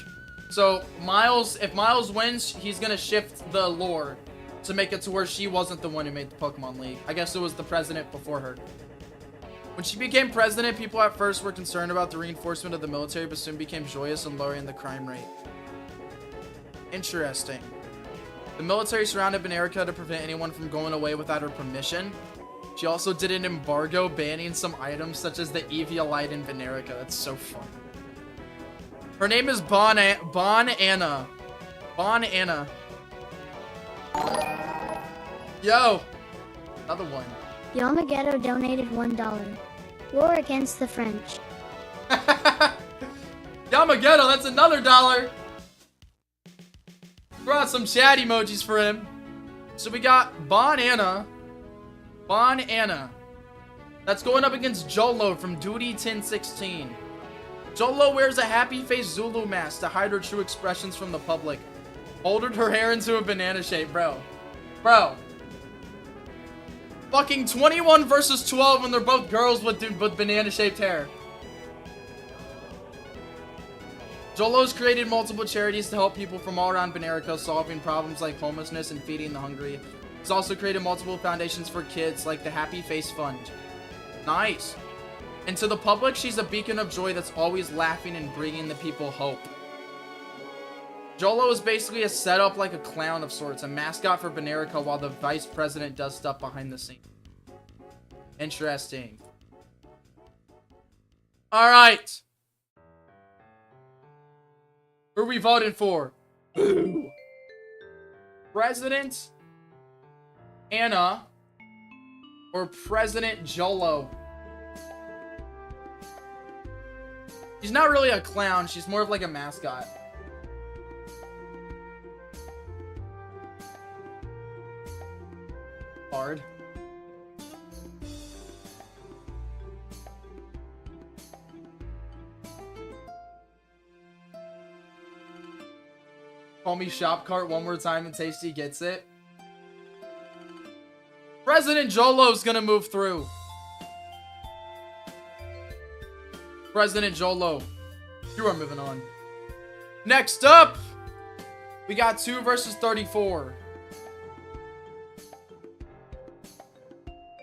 So Miles, if Miles wins, he's gonna shift the lore to make it to where she wasn't the one who made the Pokemon League. I guess it was the president before her. When she became president, people at first were concerned about the reinforcement of the military, but soon became joyous in lowering the crime rate. Interesting. The military surrounded Banerica to prevent anyone from going away without her permission. She also did an embargo banning some items such as the Eviolite in Banerica. That's so fun. Her name is Bon Anna. Bon Anna. Yo! Another one. Yamageto donated $1. War against the French. Yamageto, that's another $1. Brought some chat emojis for him. So we got Bon Anna. Bon Anna. That's going up against Jolo from Duty 1016. Jolo wears a happy face Zulu mask to hide her true expressions from the public. Folded her hair into a banana shape, bro. Bro. Fucking 21 versus 12 when they're both girls with banana shaped hair. Jolo's created multiple charities to help people from all around Banerica solving problems like homelessness and feeding the hungry. He's also created multiple foundations for kids like the Happy Face Fund. Nice. And to the public, she's a beacon of joy that's always laughing and bringing the people hope. Jolo is basically a setup like a clown of sorts, a mascot for Banerica while the vice president does stuff behind the scenes. Interesting. Alright. Who are we voting for? Ooh. President Anna or President Jolo? She's not really a clown. She's more of like a mascot. Hard. Call me Shop Cart one more time and Tasty gets it. President Jolo's gonna move through. President Jolo, you are moving on. Next up, we got 2 versus 34.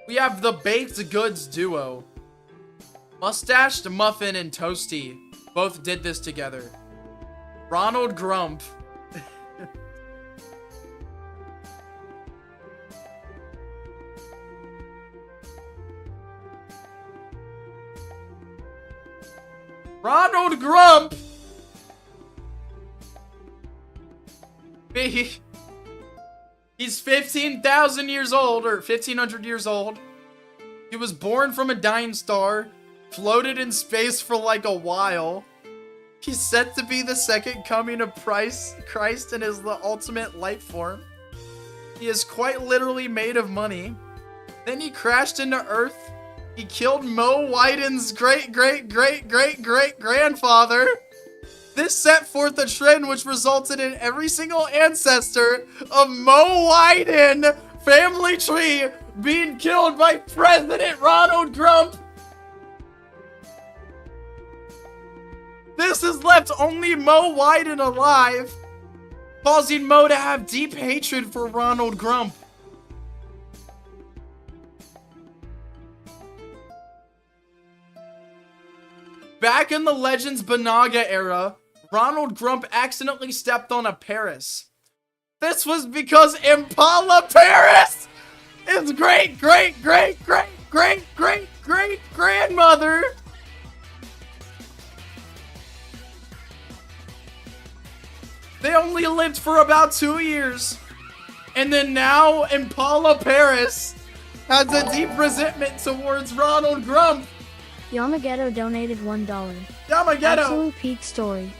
We have the Baked Goods duo. Mustached Muffin and Toasty both did this together. Ronald Grump. Ronald Grump! He's 15,000 years old, or 1,500 years old. He was born from a dying star, floated in space for like a while. He's said to be the second coming of Christ and is the ultimate life form. He is quite literally made of money. Then he crashed into Earth. He killed Mo Wyden's great-great-great-great-great-grandfather. This set forth a trend which resulted in every single ancestor of Mo Wyden family tree being killed by President Ronald Grump. This has left only Mo Wyden alive, causing Mo to have deep hatred for Ronald Grump. Back in the Legends Banaga era, Ronald Grump accidentally stepped on a Paris. This was because Impala Paris is great-great-great-great-great-great-grandmother. They only lived for about 2 years. And then now Impala Paris has a deep resentment towards Ronald Grump. Yamageto donated $1. Yamageto! Absolute peak story.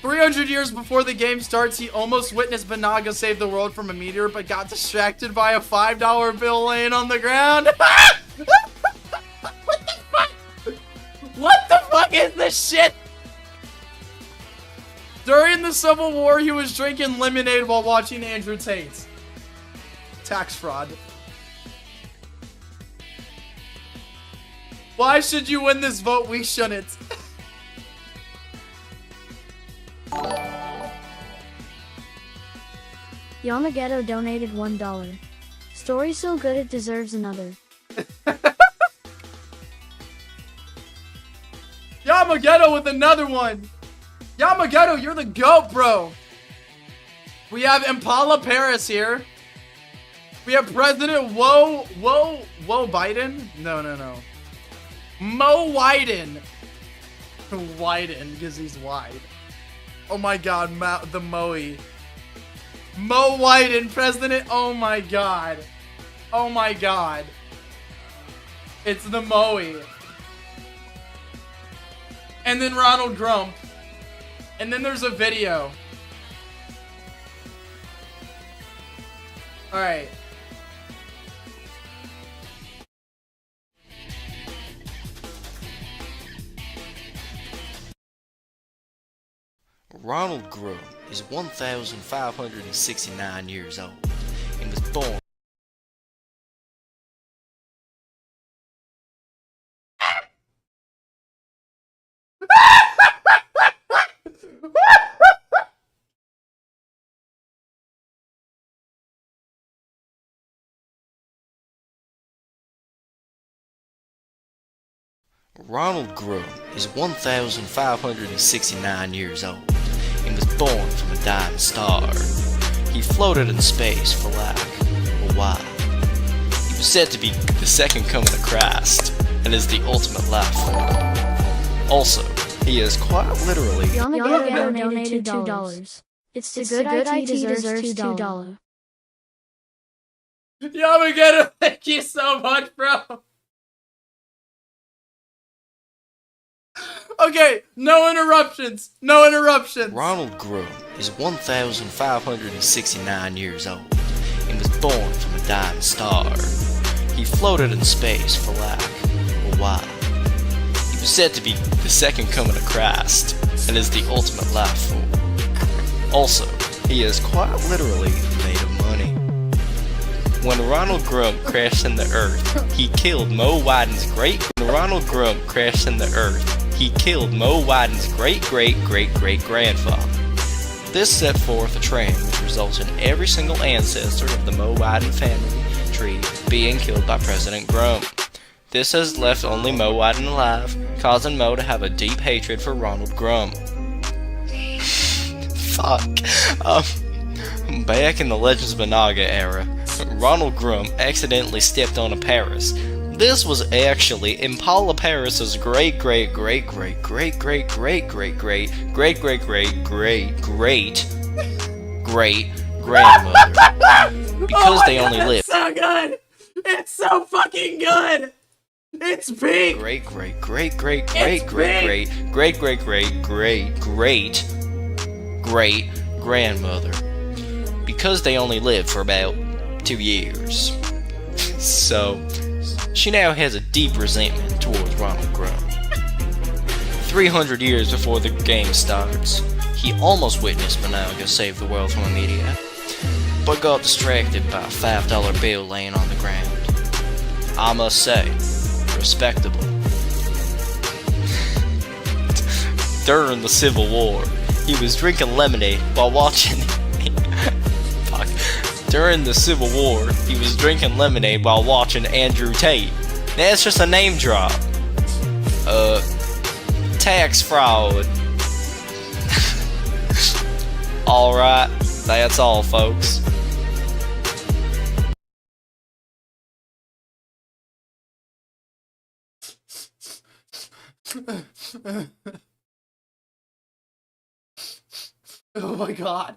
"300 years before the game starts, he almost witnessed Banaga save the world from a meteor, but got distracted by a $5 bill laying on the ground." What the fuck? What the fuck is this shit? During the Civil War, he was drinking lemonade while watching Andrew Tate. Tax fraud. Why should you win this vote? We shouldn't. Yamageto donated $1. Story so good it deserves another. Yamageto with another one. Yamageto, you're the GOAT, bro. We have Impala Paris here. We have President Whoa Biden? No. Mo Wyden. Wyden, because he's wide. Oh my god, the Moe. Mo Wyden, President. Oh my god. Oh my god. It's the Moe. And then Ronald Grump. And then there's a video. Alright. Ronald Grump is 1,569 years old and was born. Ronald Grump is 1,569 years old and was born from a dying star. He floated in space for like a while. He was said to be the second coming of Christ and is the ultimate life form. Also, he is quite literally Yamageto donated $2. It's the good IT deserves $2. Yamageto, thank you so much, bro. Okay, no interruptions. No interruptions. Ronald Grump is 1,569 years old and was born from a dying star. He floated in space for like a while. He was said to be the second coming of Christ and is the ultimate life form. Also, he is quite literally made of money. When Ronald Grump crashed in the earth, he killed Mo Wyden's great-great-great-great-grandfather. This set forth a trend which results in every single ancestor of the Mo Wyden family tree being killed by President Grump. This has left only Mo Wyden alive, causing Mo to have a deep hatred for Ronald Grump. Fuck. Back in the Legends of Banaga era, Ronald Grump accidentally stepped on a Paris. This was actually Impala Paris's great-great-great-great-great-great-great-great-great-grandmother. Because they only lived. It's so good! It's so fucking good! It's big! Great-great-great-great-great-great-great-great-grandmother. Because they only lived for about 2 years. So, she now has a deep resentment towards Ronald Grump. 300 years before the game starts, he almost witnessed Banaga save the world from a meteor, but got distracted by a $5 bill laying on the ground. I must say, respectable. During the Civil War, he was drinking lemonade while watching... During the Civil War, he was drinking lemonade while watching Andrew Tate. That's just a name drop. Tax fraud. Alright, that's all, folks. Oh my god.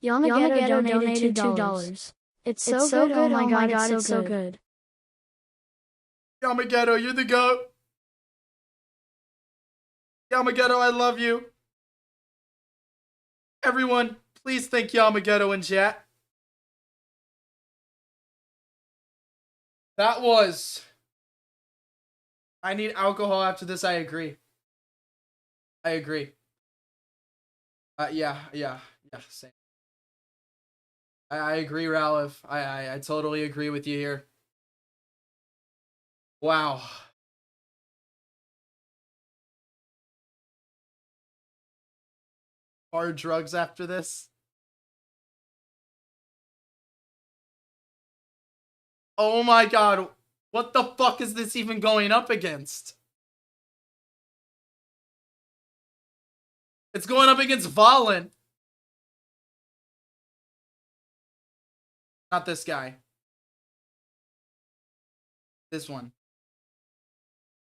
Yamageto donated $2. It's so good, oh my god, it's so good. Yamageto, you're the GOAT. Yamageto, I love you. Everyone, please thank Yamageto in chat. That was... I need alcohol after this, I agree. I agree. Yeah, same. I agree, Ralph. I totally agree with you here. Wow. Hard drugs after this? Oh my god. What the fuck is this even going up against? It's going up against Volin. Not this guy. This one.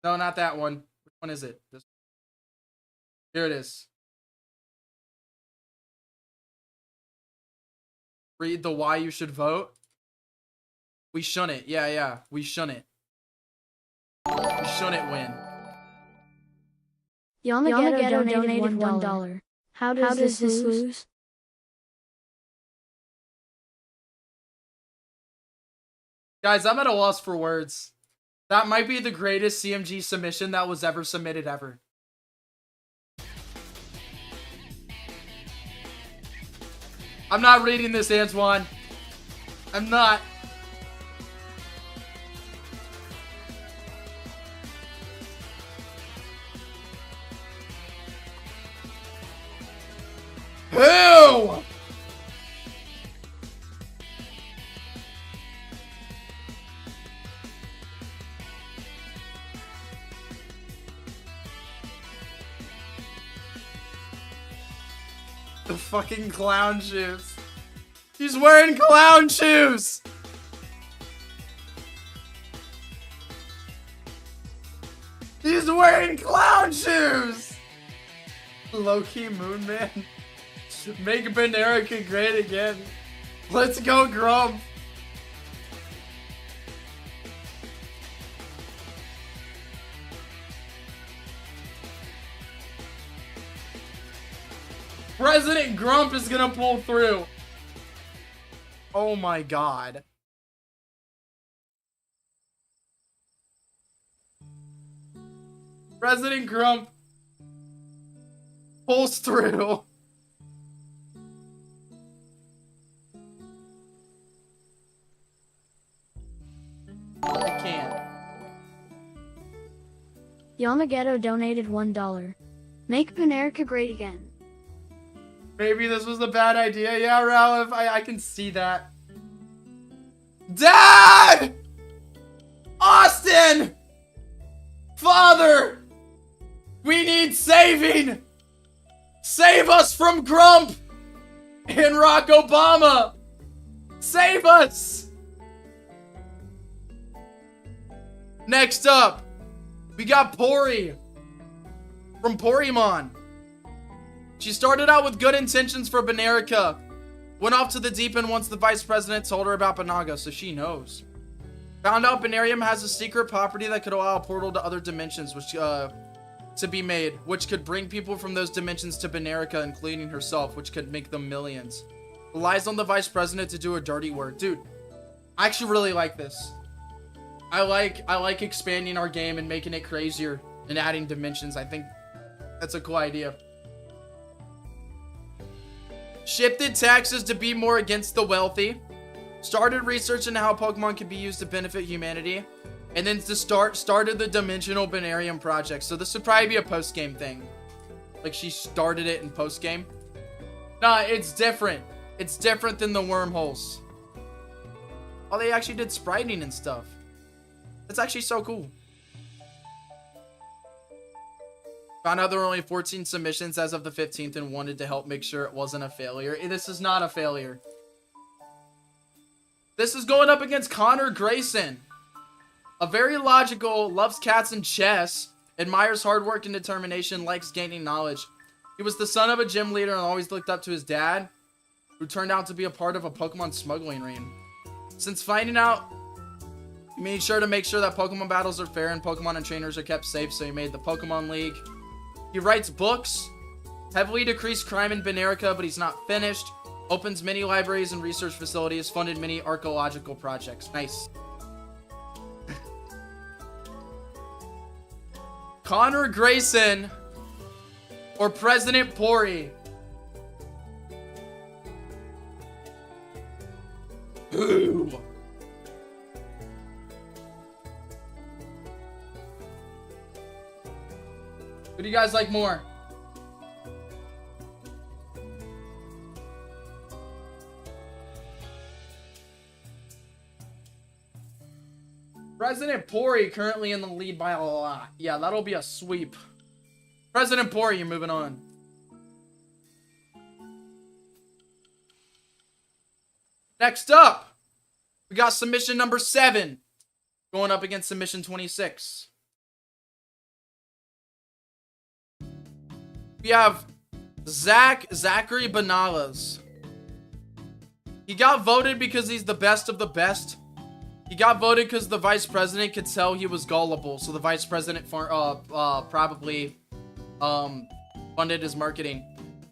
No, not that one. Which one is it? This. Here it is. Read the why you should vote. We shouldn't. Yeah. We shouldn't. We shouldn't win. Yamageto donated $1. How does this lose? Guys, I'm at a loss for words. That might be the greatest CMG submission that was ever submitted ever. I'm not reading this, Antoine. I'm not. Who? The fucking clown shoes. He's wearing clown shoes. He's wearing clown shoes. Low-key Moon Man. Make Fredericka great again. Let's go, Grump. President Grump is gonna pull through. Oh my god. President Grump pulls through. I can't. Yamageto donated $1. Make Fredericka great again. Maybe this was a bad idea. Yeah, Ralph, I can see that. Dad! Austin! Father! We need saving! Save us from Grump! And Rock Obama! Save us! Next up, we got Pory from Porymon. She started out with good intentions for Fredericka. Went off to the deep end once the vice president told her about Banaga, so she knows. Found out Banarium has a secret property that could allow a portal to other dimensions, which to be made, which could bring people from those dimensions to Fredericka, including herself, which could make them millions. Relies on the vice president to do her dirty work. Dude, I actually really like this. I like expanding our game and making it crazier and adding dimensions. I think that's a cool idea. Shifted taxes to be more against the wealthy. Started research into how Pokemon can be used to benefit humanity. And then started the Dimensional Banarium project. So this would probably be a post-game thing. Like she started it in post-game. Nah, it's different. It's different than the wormholes. Oh, they actually did spriting and stuff. That's actually so cool. Found out there were only 14 submissions as of the 15th and wanted to help make sure it wasn't a failure. This is not a failure. This is going up against Connor Grayson. A very logical, loves cats and chess, admires hard work and determination, likes gaining knowledge. He was the son of a gym leader and always looked up to his dad, who turned out to be a part of a Pokemon smuggling ring. Since finding out, he made sure to make sure that Pokemon battles are fair and Pokemon and trainers are kept safe, so he made the Pokemon League. He writes books, heavily decreased crime in Fredericka, but he's not finished. Opens many libraries and research facilities, funded many archaeological projects. Nice. Connor Grayson or President Pory? Who? Who do you guys like more? President Pory currently in the lead by a lot. Yeah, that'll be a sweep. President Pory, you're moving on. Next up, we got submission number 7 going up against submission 26. We have Zachary Banalas. He got voted because he's the best of the best. He got voted because the vice president could tell he was gullible, so the vice president probably funded his marketing.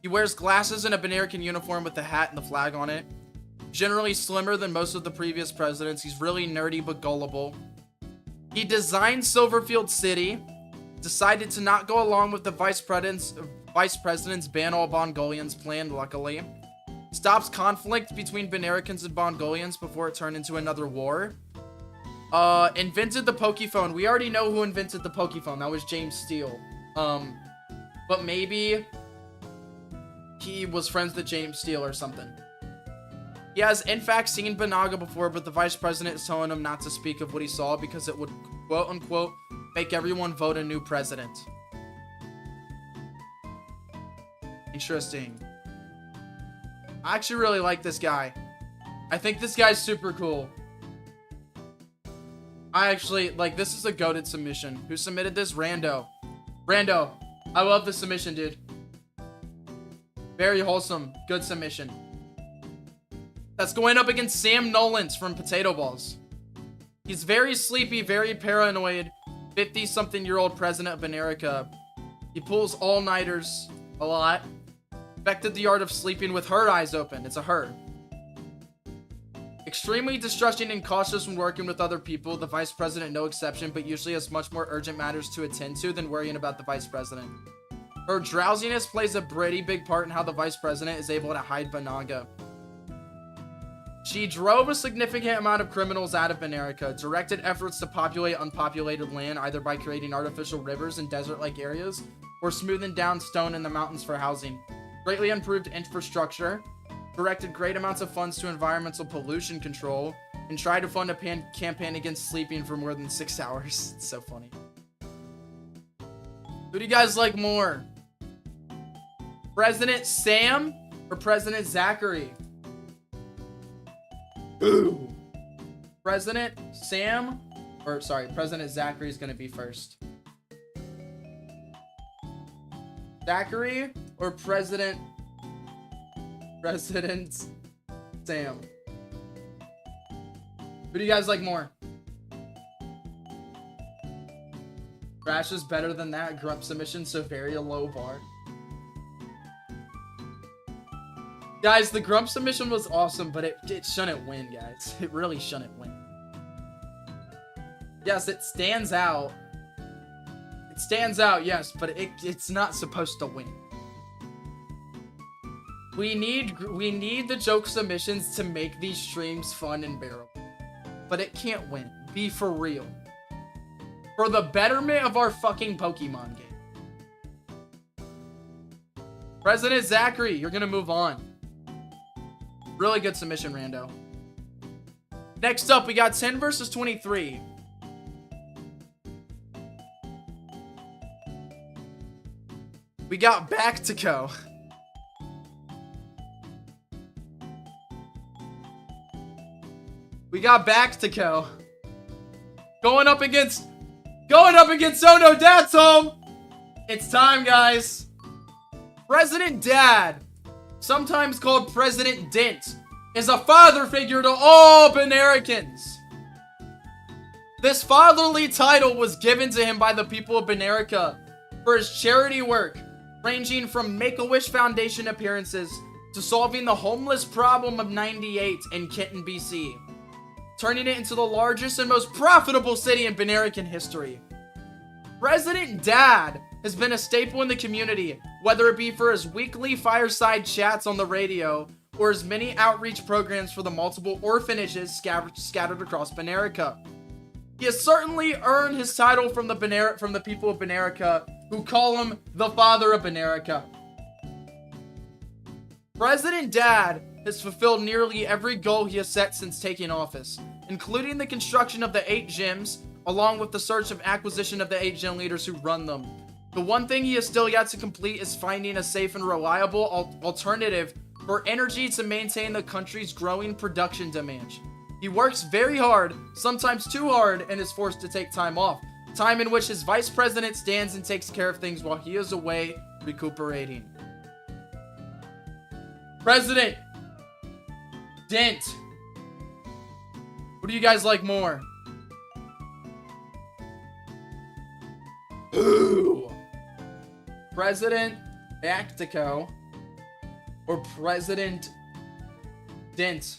He wears glasses and a American uniform with the hat and the flag on it. Generally slimmer than most of the previous presidents. He's really nerdy but gullible. He designed Silverfield City. Decided to not go along with the vice president's ban all Mongolians plan, luckily. Stops conflict between Benericans and Mongolians before it turned into another war. Invented the Pokephone. We already know who invented the Pokephone. That was James Steele. But maybe he was friends with James Steele or something. He has, in fact, seen Banaga before, but the vice president is telling him not to speak of what he saw because it would, quote-unquote, make everyone vote a new president. Interesting. I actually really like this guy. I think this guy's super cool. I actually, like, this is a goated submission. Who submitted this? Rando. Rando. I love this submission, dude. Very wholesome. Good submission. That's going up against Sam Nolans from Potato Balls. He's very sleepy, very paranoid, 50-something-year-old president of Fredericka. He pulls all-nighters a lot. Perfected the art of sleeping with her eyes open. It's a her. Extremely distrusting and cautious when working with other people. The vice president, no exception, but usually has much more urgent matters to attend to than worrying about the vice president. Her drowsiness plays a pretty big part in how the vice president is able to hide Banaga. She drove a significant amount of criminals out of Fredericka, directed efforts to populate unpopulated land either by creating artificial rivers in desert-like areas or smoothing down stone in the mountains for housing. Greatly improved infrastructure, directed great amounts of funds to environmental pollution control, and tried to fund a campaign against sleeping for more than 6 hours. It's so funny. Who do you guys like more? President Sam or President Zachary? Ooh. President Sam, or sorry, President Zachary is going to be first. Zachary or President Sam? Who do you guys like more? Crash is better than that. Grump submission, so very low bar. Guys, the Grump submission was awesome, but it shouldn't win, guys. It really shouldn't win. Yes, it stands out. It stands out, yes, but it's not supposed to win. We need the joke submissions to make these streams fun and bearable. But it can't win. Be for real. For the betterment of our fucking Pokemon game. President Zachary, you're gonna move on. Really good submission, Rando. Next up, we got 10 versus 23. We got Actico. We got Actico. Going up against Oh No, Dad's home. It's time, guys. President Dad, sometimes called President Dent, is a father figure to all Benericans. This fatherly title was given to him by the people of Fredericka for his charity work, ranging from Make-A-Wish Foundation appearances to solving the homeless problem of 98 in Kenton, BC, turning it into the largest and most profitable city in Benerican history. President Dad has been a staple in the community, whether it be for his weekly fireside chats on the radio or his many outreach programs for the multiple orphanages scattered across Benerica. He has certainly earned his title from the people of Benerica, who call him the Father of Benerica. President Dad has fulfilled nearly every goal he has set since taking office, including the construction of the 8 gyms, along with the search and acquisition of the 8 gym leaders who run them. The one thing he has still yet to complete is finding a safe and reliable alternative for energy to maintain the country's growing production demand. He works very hard, sometimes too hard, and is forced to take time off. Time in which his vice president stands and takes care of things while he is away recuperating. President Dent. What do you guys like more? Ooh. President Actico or President Dent?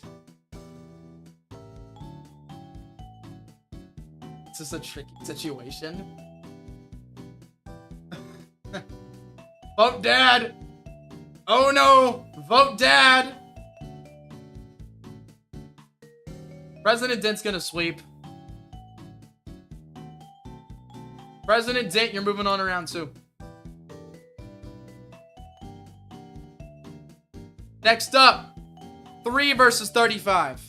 This is a tricky situation. Vote Dad! Oh no! Vote Dad! President Dent's gonna sweep. President Dent, you're moving on around too. Next up, 3 versus 35.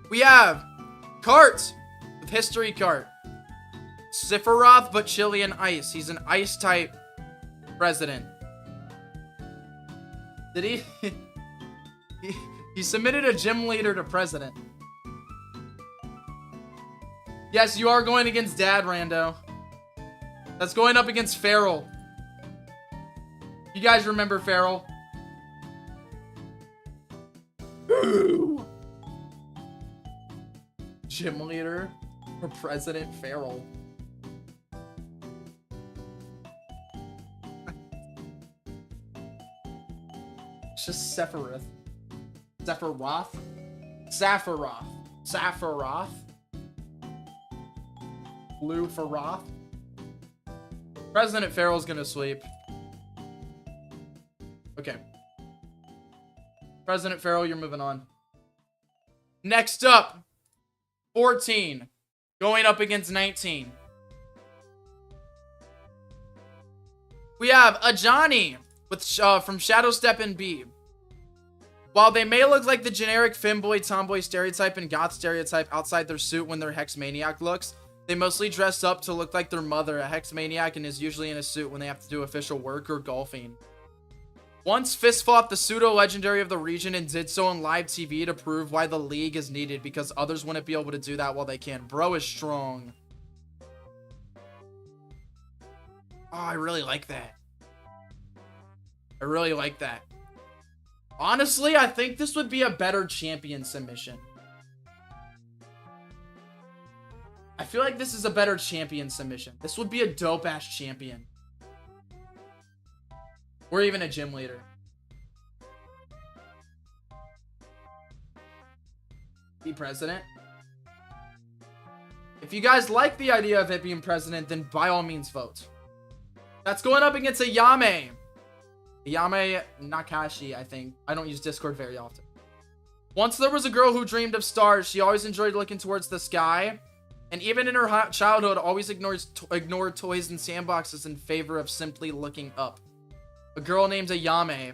We have Cart with History Cart. Sephiroth, but chili and ice. He's an ice type president. Did he? He submitted a gym leader to president. Yes, you are going against Dad, Rando. That's going up against Frell. You guys remember Frell? Ooh. Gym leader for President Frell. It's just Sephiroth. Sephiroth? Sephiroth? Blue Faroth? President Frell's gonna sweep. Okay. President Frell, you're moving on. Next up, 14 going up against 19. We have Ajani with from Shadow Step and B. While they may look like the generic femboy tomboy stereotype and goth stereotype outside their suit when they're Hex Maniac looks, they mostly dress up to look like their mother, a Hex Maniac, and is usually in a suit when they have to do official work or golfing. Once fist fought the pseudo-legendary of the region and did so on live TV to prove why the league is needed because others wouldn't be able to do that while they can. Bro is strong. Oh, I really like that. I really like that. Honestly, I think this would be a better champion submission. I feel like this is a better champion submission. This would be a dope-ass champion. Or even a gym leader. Be president. If you guys like the idea of it being president, then by all means vote. That's going up against Ayame. Ayame Nakashi, I think. I don't use Discord very often. Once there was a girl who dreamed of stars. She always enjoyed looking towards the sky. And even in her childhood, always ignored toys and sandboxes in favor of simply looking up. A girl named Ayame.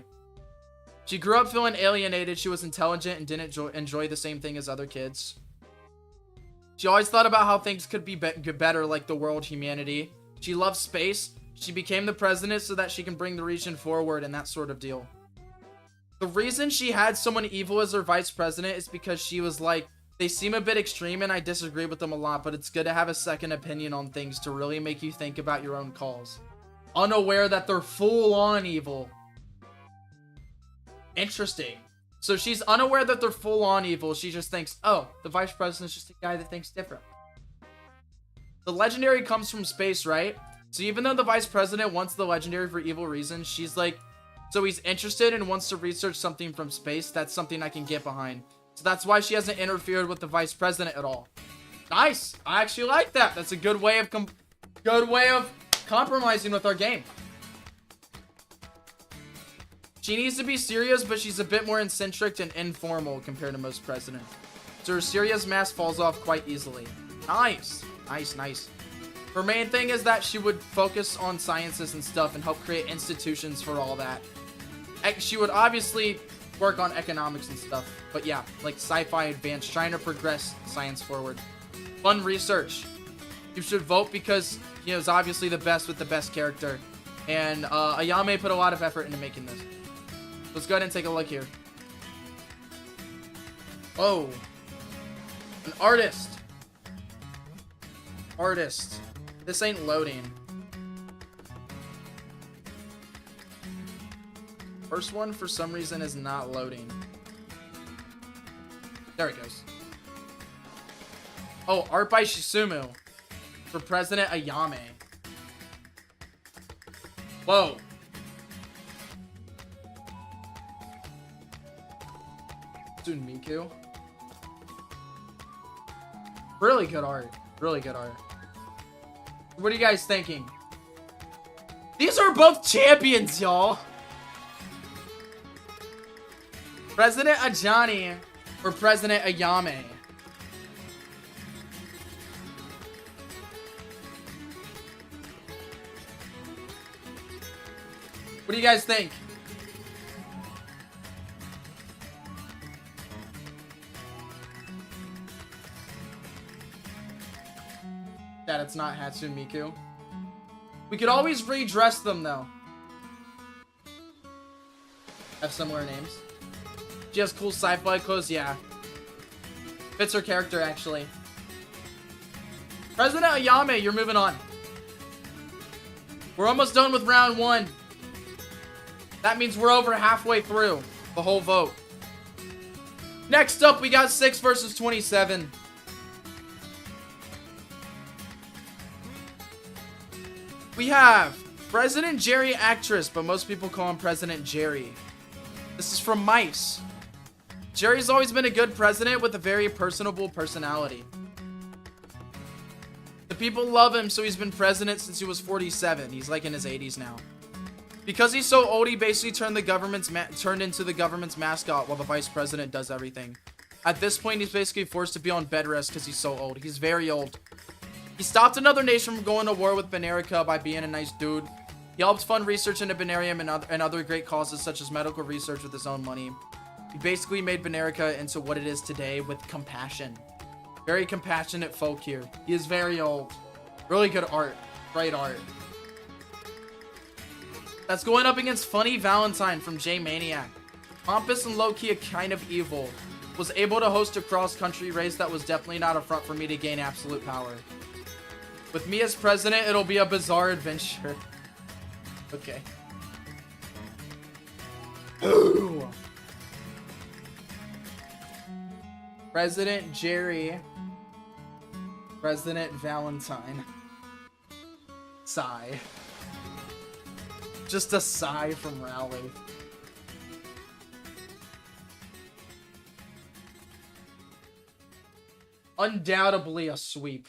She grew up feeling alienated. She was intelligent and didn't enjoy the same thing as other kids. She always thought about how things could be better, like the world, humanity. She loves space. She became the president so that she can bring the region forward and that sort of deal. The reason she had someone evil as her vice president is because she was like, they seem a bit extreme and I disagree with them a lot, but it's good to have a second opinion on things to really make you think about your own calls. Unaware that they're full-on evil. Interesting. So she's unaware that they're full-on evil. She just thinks, oh, the vice president's just a guy that thinks different. The legendary comes from space, right? So even though the vice president wants the legendary for evil reasons, she's like, so he's interested and wants to research something from space. That's something I can get behind. So that's why she hasn't interfered with the vice president at all. Nice. I actually like that. That's a good way of compromising with our game. She needs to be serious, but she's a bit more eccentric and informal compared to most presidents. So her serious mask falls off quite easily. Nice. Nice, nice. Her main thing is that she would focus on sciences and stuff and help create institutions for all that. She would obviously work on economics and stuff. But yeah, like sci-fi advanced, trying to progress science forward. Fun research. You should vote because he is obviously the best with the best character. And Ayame put a lot of effort into making this. Let's go ahead and take a look here. Oh. An artist. Artist. This ain't loading. First one, for some reason, is not loading. There it goes. Oh, art by Shisumu. For President Ayame. Whoa. Miku. Really good art. Really good art. What are you guys thinking? These are both champions, y'all. President Ajani or President Ayame. What do you guys think? That it's not Hatsune Miku. We could always redress them though. Have similar names. She has cool sci-fi clothes, yeah. Fits her character actually. President Ayame, you're moving on. We're almost done with round 1. That means we're over halfway through the whole vote. Next up, we got 6 versus 27. We have President Jerry actress, but most people call him President Jerry. This is from Mice. Jerry's always been a good president with a very personable personality. The people love him, so he's been president since he was 47. He's like in his 80s now. Because he's so old, he basically turned into the government's mascot while the vice president does everything. At this point, he's basically forced to be on bed rest because he's so old. He's very old. He stopped another nation from going to war with Fredericka by being a nice dude. He helped fund research into Banarium and other great causes such as medical research with his own money. He basically made Fredericka into what it is today with compassion. Very compassionate folk here. He is very old. Really good art. Great art. That's going up against Funny Valentine from J-Maniac. Pompous and low-key kind of evil. Was able to host a cross-country race that was definitely not a front for me to gain absolute power. With me as president, it'll be a bizarre adventure. Okay. Ooh. President Jerry. President Valentine. Sigh. Just a sigh from Rowley. Undoubtedly a sweep.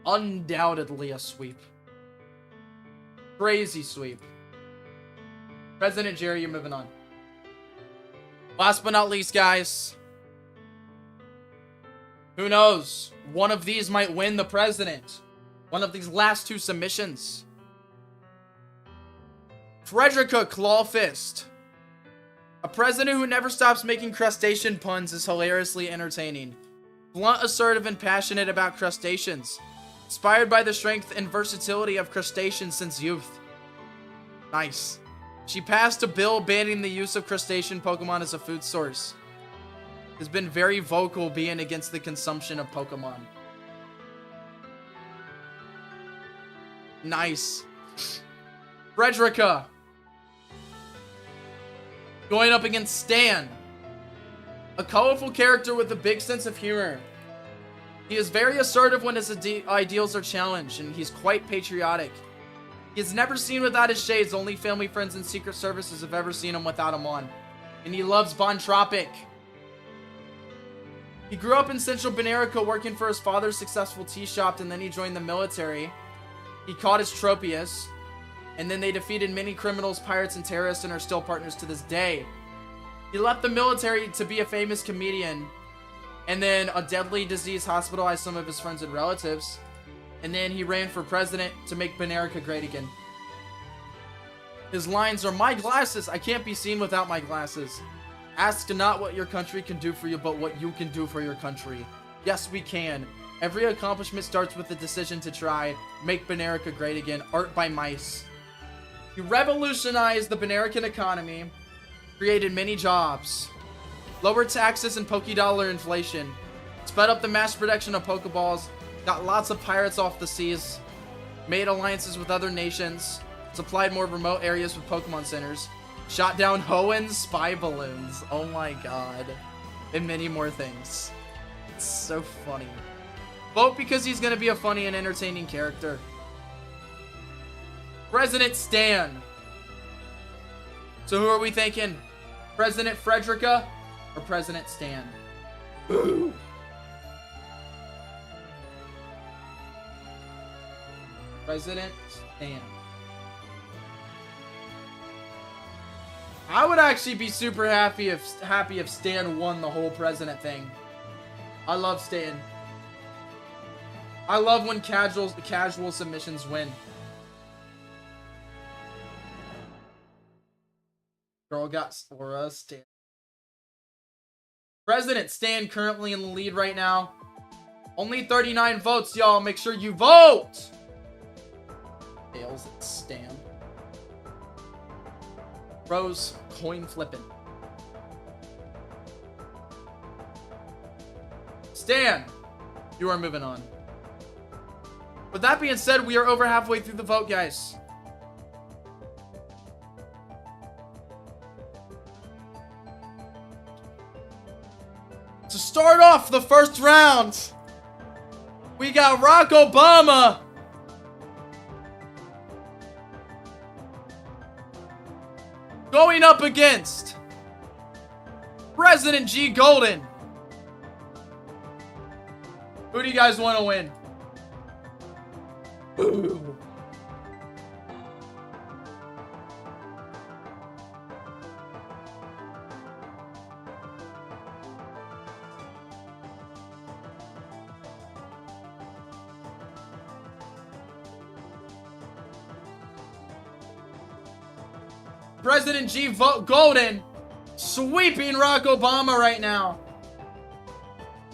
Undoubtedly a sweep. Crazy sweep. President Jerry, you're moving on. Last but not least, guys. Who knows? One of these might win the president. One of these last 2 submissions. Fredericka Clawfist. A president who never stops making crustacean puns is hilariously entertaining. Blunt, assertive, and passionate about crustaceans. Inspired by the strength and versatility of crustaceans since youth. Nice. She passed a bill banning the use of crustacean Pokemon as a food source. Has been very vocal being against the consumption of Pokemon. Nice. Fredericka. Going up against Stan. A colorful character with a big sense of humor. He is very assertive when his ideals are challenged, and he's quite patriotic. He is never seen without his shades. Only family, friends, and secret services have ever seen him without him on. And he loves Bontropic. He grew up in Central Benerica working for his father's successful tea shop, and then he joined the military. He caught his Tropius, and then they defeated many criminals, pirates, and terrorists, and are still partners to this day. He left the military to be a famous comedian, and then a deadly disease hospitalized some of his friends and relatives, and then he ran for president to make Benerica great again. His lines are, "My glasses, I can't be seen without my glasses. Ask not what your country can do for you, but what you can do for your country. Yes, we can. Every accomplishment starts with the decision to try. Make Benerica great again. Art by mice." He revolutionized the Benerican economy, created many jobs, lowered taxes and Pokédollar inflation, sped up the mass production of Pokeballs, got lots of pirates off the seas, made alliances with other nations, supplied more remote areas with Pokemon centers, shot down Hoenn's spy balloons, oh my god, and many more things. It's so funny. Vote because he's gonna be a funny and entertaining character. President Stan. So who are we thinking? President Fredericka or President Stan? Boo. President Stan. I would actually be super happy if Stan won the whole president thing. I love Stan. I love when casual submissions win. Girl got Sora, Stan. President Stan currently in the lead right now. Only 39 votes, y'all. Make sure you vote. Tails at Stan. Rose, coin flipping. Stan, you are moving on. With that being said, we are over halfway through the vote, guys. To start off the first round, we got Barack Obama going up against President G. Golden. Who do you guys want to win? Ooh. President G. Golden sweeping Barack Obama right now.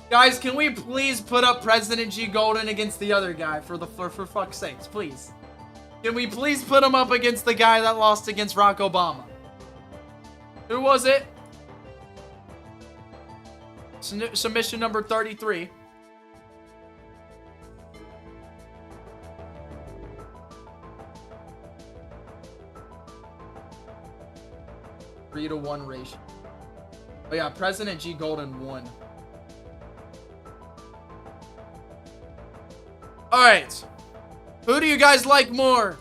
Guys, can we please put up President G. Golden against the other guy for fuck's sakes, please? Can we please put him up against the guy that lost against Barack Obama? Who was it? Submission number 33. Three to 1 ratio. Oh yeah, President G. Golden won. Alright. Who do you guys like more?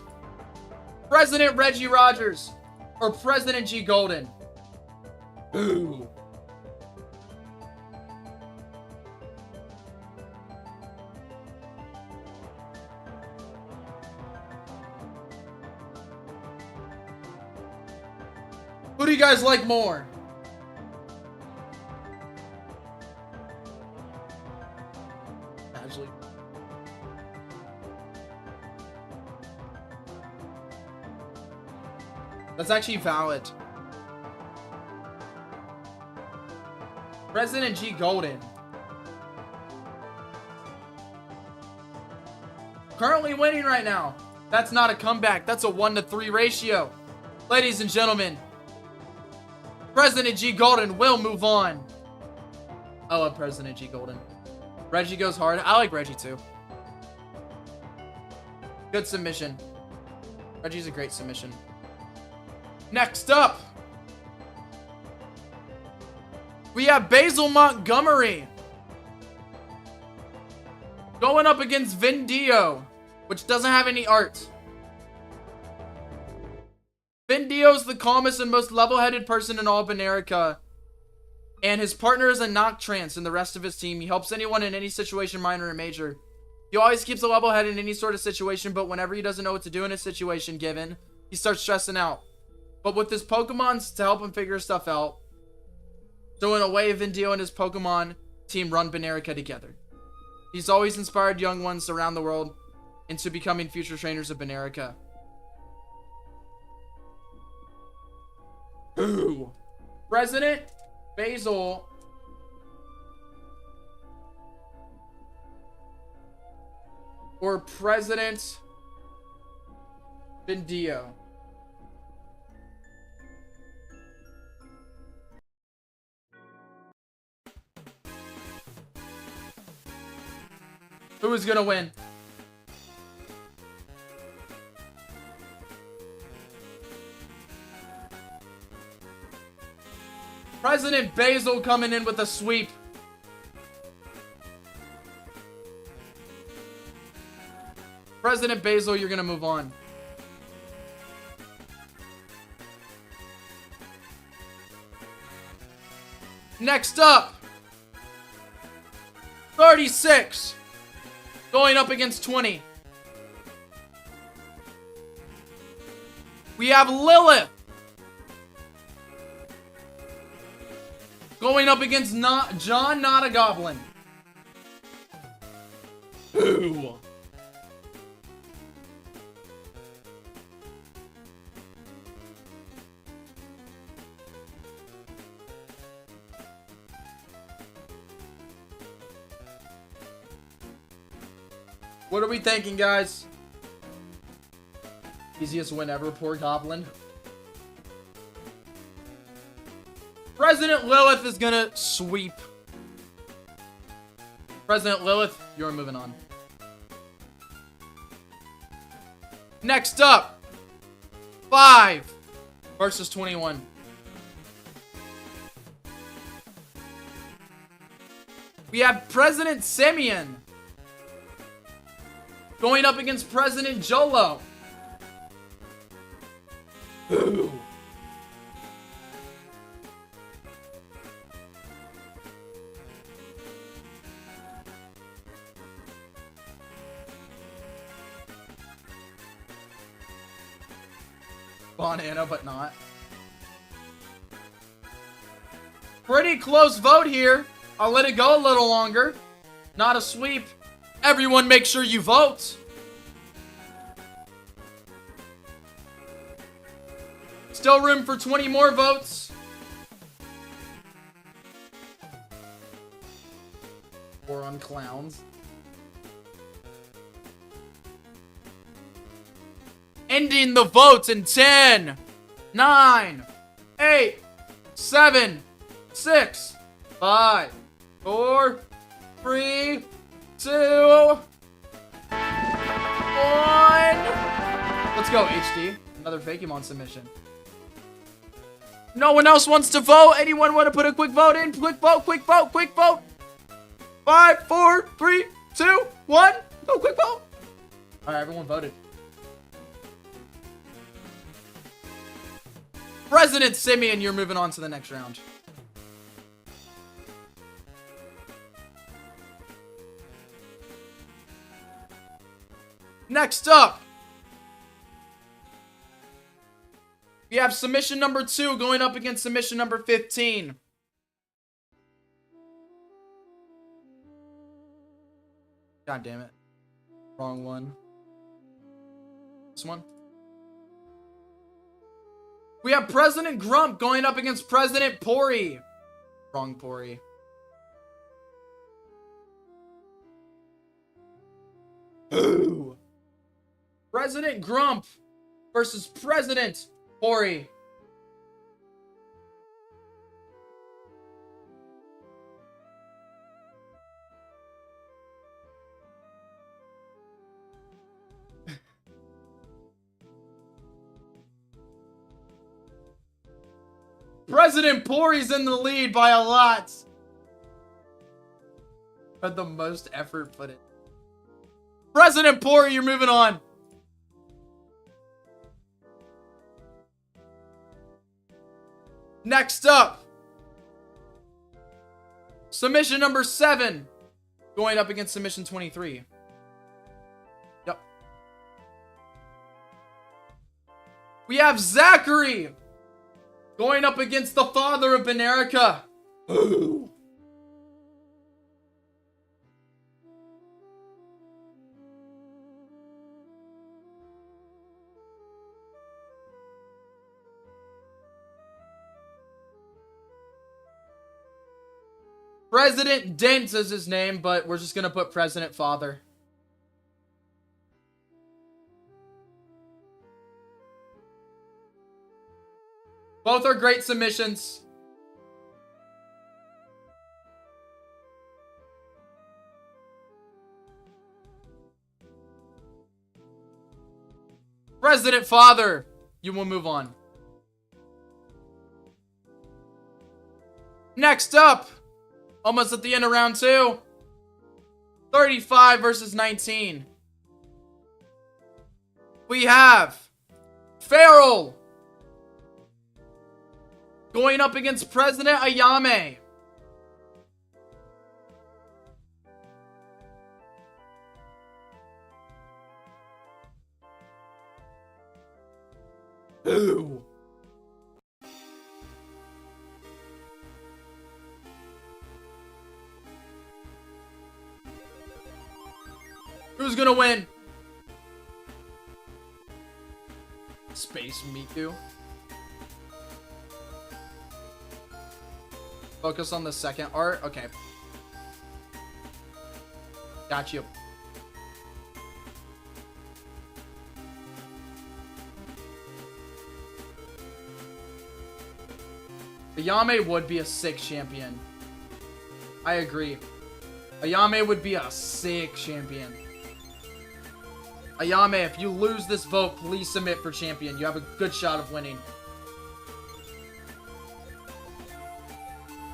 President Reggie Rogers or President G. Golden? Ooh. Who do you guys like more? Actually. That's actually valid. President G. Golden currently winning right now. That's not a comeback. That's a 1-to-3 ratio. Ladies and gentlemen, President G. Golden will move on. I love President G. Golden. Reggie goes hard. I like Reggie too. Good submission. Reggie's a great submission. Next up, we have Basil Montgomery going up against Vindio, which doesn't have any art. Vindio's the calmest and most level-headed person in all of America. And his partner is a Noctrance and the rest of his team. He helps anyone in any situation, minor or major. He always keeps a level head in any sort of situation, but whenever he doesn't know what to do in a situation given, he starts stressing out. But with his Pokemons to help him figure stuff out. So in a way, Vindio and his Pokemon team run Banerica together. He's always inspired young ones around the world into becoming future trainers of Banerica. Ooh. President Basil or President Vindio? Who is gonna win? President Basil coming in with a sweep. President Basil, you're gonna move on. Next up, 36 going up against 20. We have Lilith going up against John, not a Goblin. Ooh. What are we thinking, guys? Easiest win ever, poor Goblin. President Lilith is gonna sweep. President Lilith, you're moving on. Next up, 5 versus 21. We have President Simeon going up against President Jolo. Ooh. Banana, but not. Pretty close vote here. I'll let it go a little longer. Not a sweep. Everyone make sure you vote. Still room for 20 more votes. War on clowns. Ending the votes in 10, 9, 8, 7, 6, 5, 4, 3, 2, 1. Let's go, HD. Another Fakemon submission. No one else wants to vote. Anyone want to put a quick vote in? Quick vote, quick vote, quick vote. 5, 4, 3, 2, 1. Go, quick vote. All right, everyone voted. President Simeon, you're moving on to the next round. Next up, we have submission number 2 going up against submission number 15. God damn it. Wrong one. This one. We have President Grump going up against President Pory. Wrong Pory. Ooh. President Grump versus President Pory. President Pory's in the lead by a lot. Had the most effort put in. President Pory, you're moving on. Next up, submission number 7 going up against submission 23. Yep. We have Zachary going up against the father of Fredericka. Ooh. President Dent is his name, but we're just gonna put President Father. Both are great submissions. President Father, you will move on. Next up, almost at the end of round 2, 35 versus 19. We have Frell going up against President Ayame. Ooh. Who's gonna win? Space Miku. Focus on the second art. Okay. Got you. Ayame would be a sick champion. I agree. Ayame would be a sick champion. Ayame, if you lose this vote, please submit for champion. You have a good shot of winning.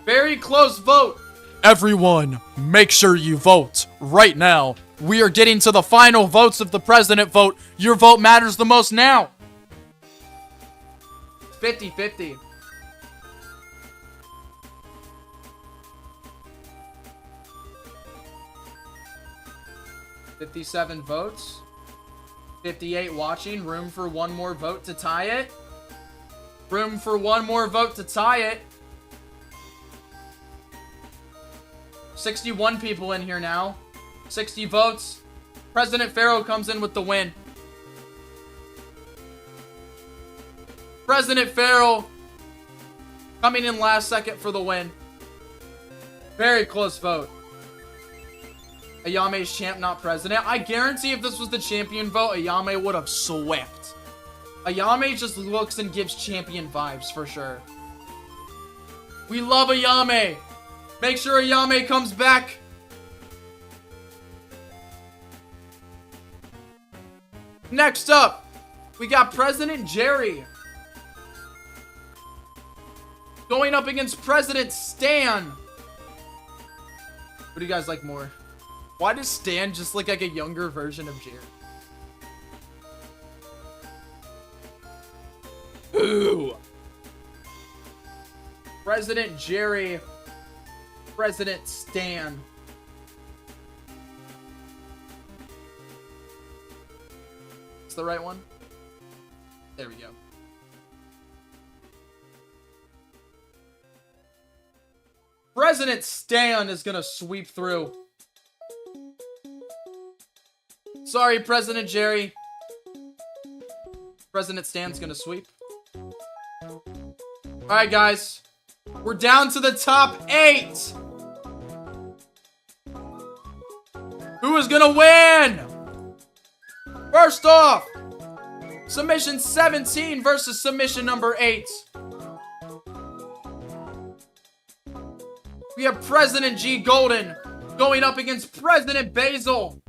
Very close vote. Everyone, make sure you vote right now. We are getting to the final votes of the president vote. Your vote matters the most now. 50-50. $57 votes. 58 watching. Room for one more vote to tie it. Room for one more vote to tie it. 61 people in here now. 60 votes. President Frell comes in with the win. President Frell coming in last second for the win. Very close vote. Ayame's champ, not president. I guarantee if this was the champion vote, Ayame would have swept. Ayame just looks and gives champion vibes for sure. We love Ayame. Make sure Ayame comes back. Next up, we got President Jerry going up against President Stan. What do you guys like more? Why does Stan just look like a younger version of Jerry? Ooh. President Jerry. President Stan. It's the right one? There we go. President Stan is gonna sweep through. Sorry, President Jerry. President Stan's gonna sweep. Alright, guys. We're down to the top 8. Who is gonna win? First off, Submission 17 versus submission number 8. We have President G. Golden going up against President Basil.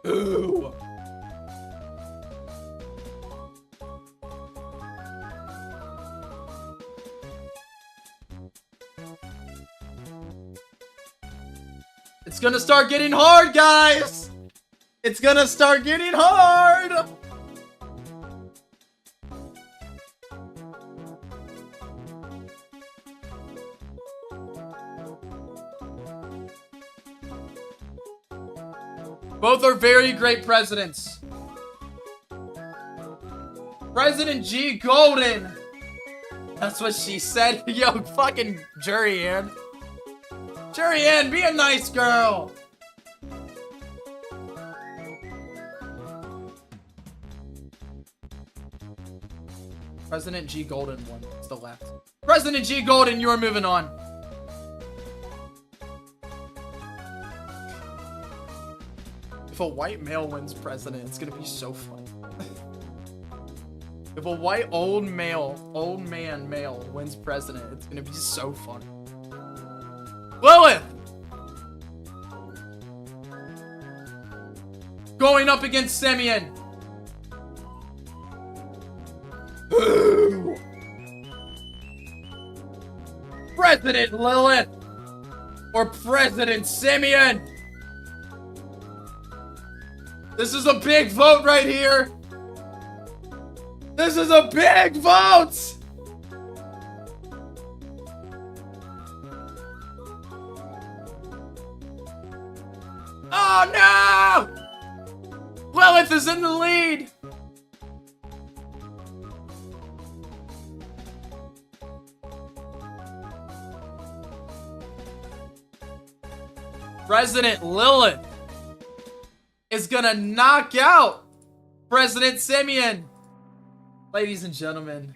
Ooh. It's gonna start getting hard, guys! It's gonna start getting hard! Both are very great presidents. President G. Golden. That's what she said. Yo, fucking Jury Ann. Jury Ann, be a nice girl. President G. Golden won. It's the left. President G. Golden, you are moving on. If a white male wins president, it's gonna be so funny. If a white old man male wins president, it's gonna be so funny. Lilith! Going up against Simeon. President Lilith or President Simeon. This is a big vote right here. This is a big vote. Oh no! Lilith is in the lead. President Lilith is gonna knock out President Simeon. Ladies and gentlemen,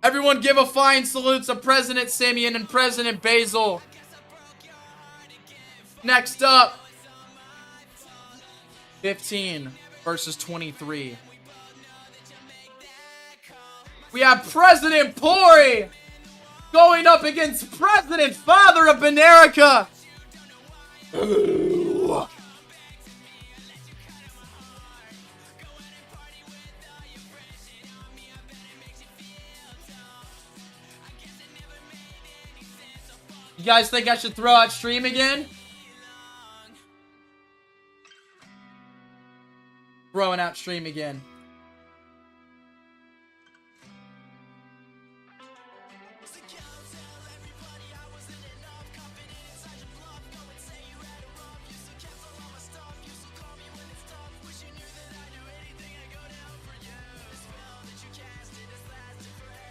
everyone give a fine salute to President Simeon and President Basil. Next up, 15 versus 23. We have President Pory going up against President Father of Fredericka. You guys think I should throw out stream again? Throwing out stream again.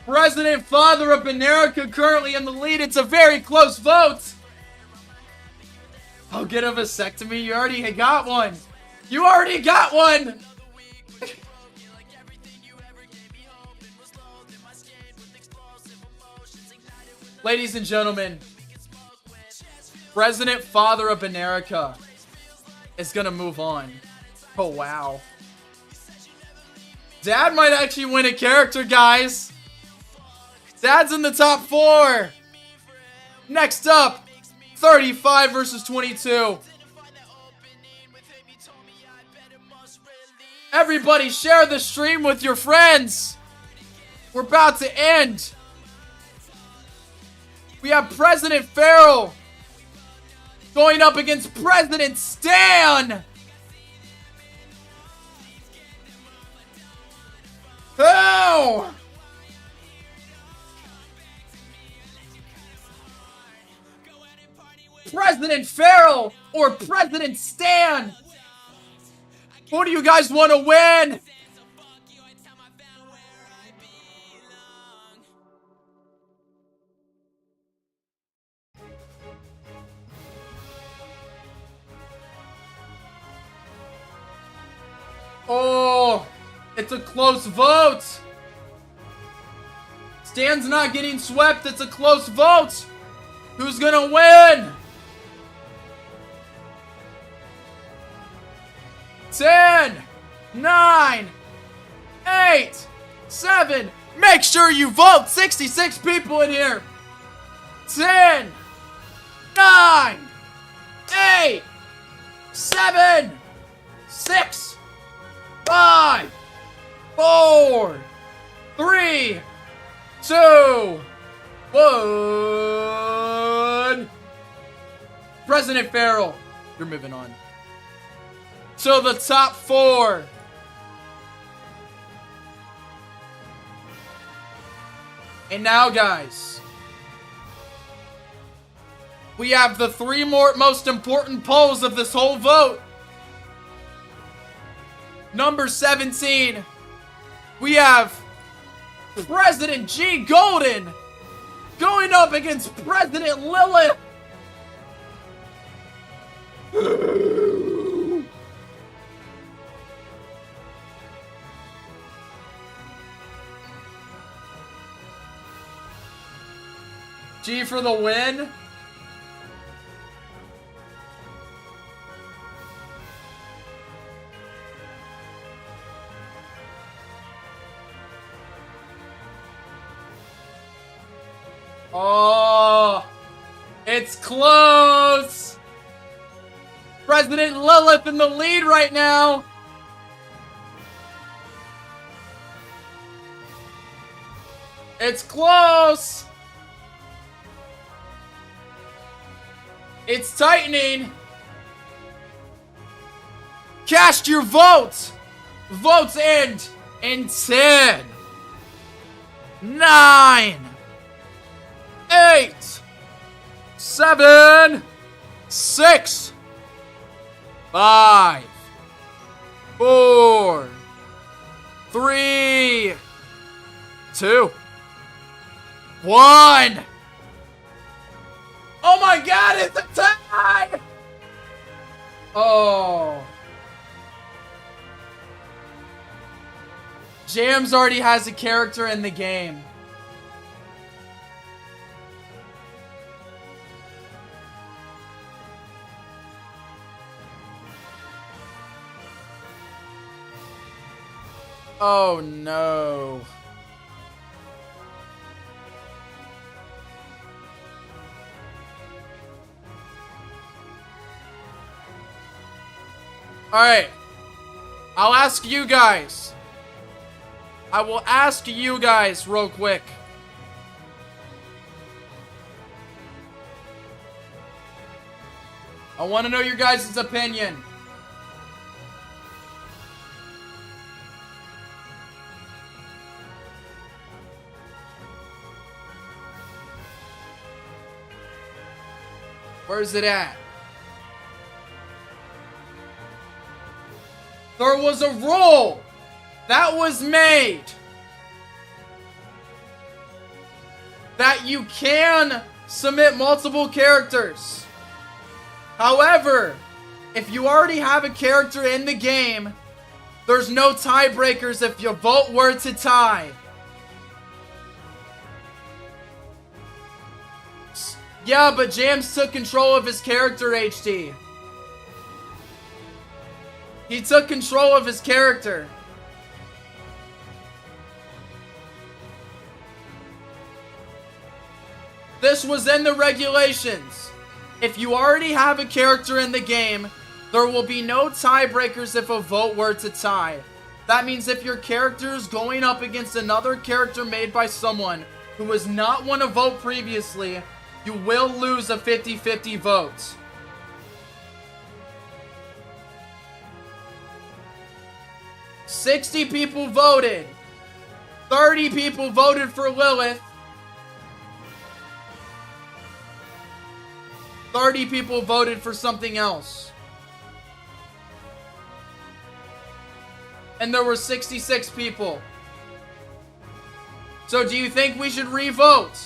President Father of Fredericka currently in the lead. It's a very close vote. I'll get a vasectomy. You already got one. You already got one. Ladies and gentlemen, President Father of Fredericka is gonna move on. Oh wow. Dad might actually win a character, guys. Dad's in the top 4. Next up, 35 versus 22. Everybody share the stream with your friends. We're about to end. We have President Frell going up against President Stan. Oh! President Frell or President Stan? Who do you guys want to win? Oh, it's a close vote. Stan's not getting swept. It's a close vote. Who's gonna win? 10, 9, 8, 7. Make sure you vote. 66 people in here. 10, 9, 8, 7, 6, 5, 4, 3, 2, 1. President Farrell, you're moving on. So the top 4. And now, guys, we have the 3 most important polls of this whole vote. Number 17, we have President G. Golden going up against President Lilith. G for the win. Oh, it's close. President Lilith in the lead right now. It's close. It's tightening. Cast your votes. Votes end in 10, 9, 8, 7, 6, 5, 4, 3, 2, 1. Oh my God, it's a tie! Oh. Jams already has a character in the game. Oh no. Alright. I'll ask you guys. I will ask you guys real quick. I want to know your guys' opinion. Where's it at? There was a rule that was made that you can submit multiple characters. However, if you already have a character in the game, there's no tiebreakers if your vote were to tie. Yeah, but Jams took control of his character, HD. He took control of his character. This was in the regulations. If you already have a character in the game, there will be no tiebreakers if a vote were to tie. That means if your character is going up against another character made by someone who has not won a vote previously, you will lose a 50-50 vote. $60 people voted. 30 people voted for Lilith. 30 people voted for something else. And there were 66 people. So do you think we should re-vote?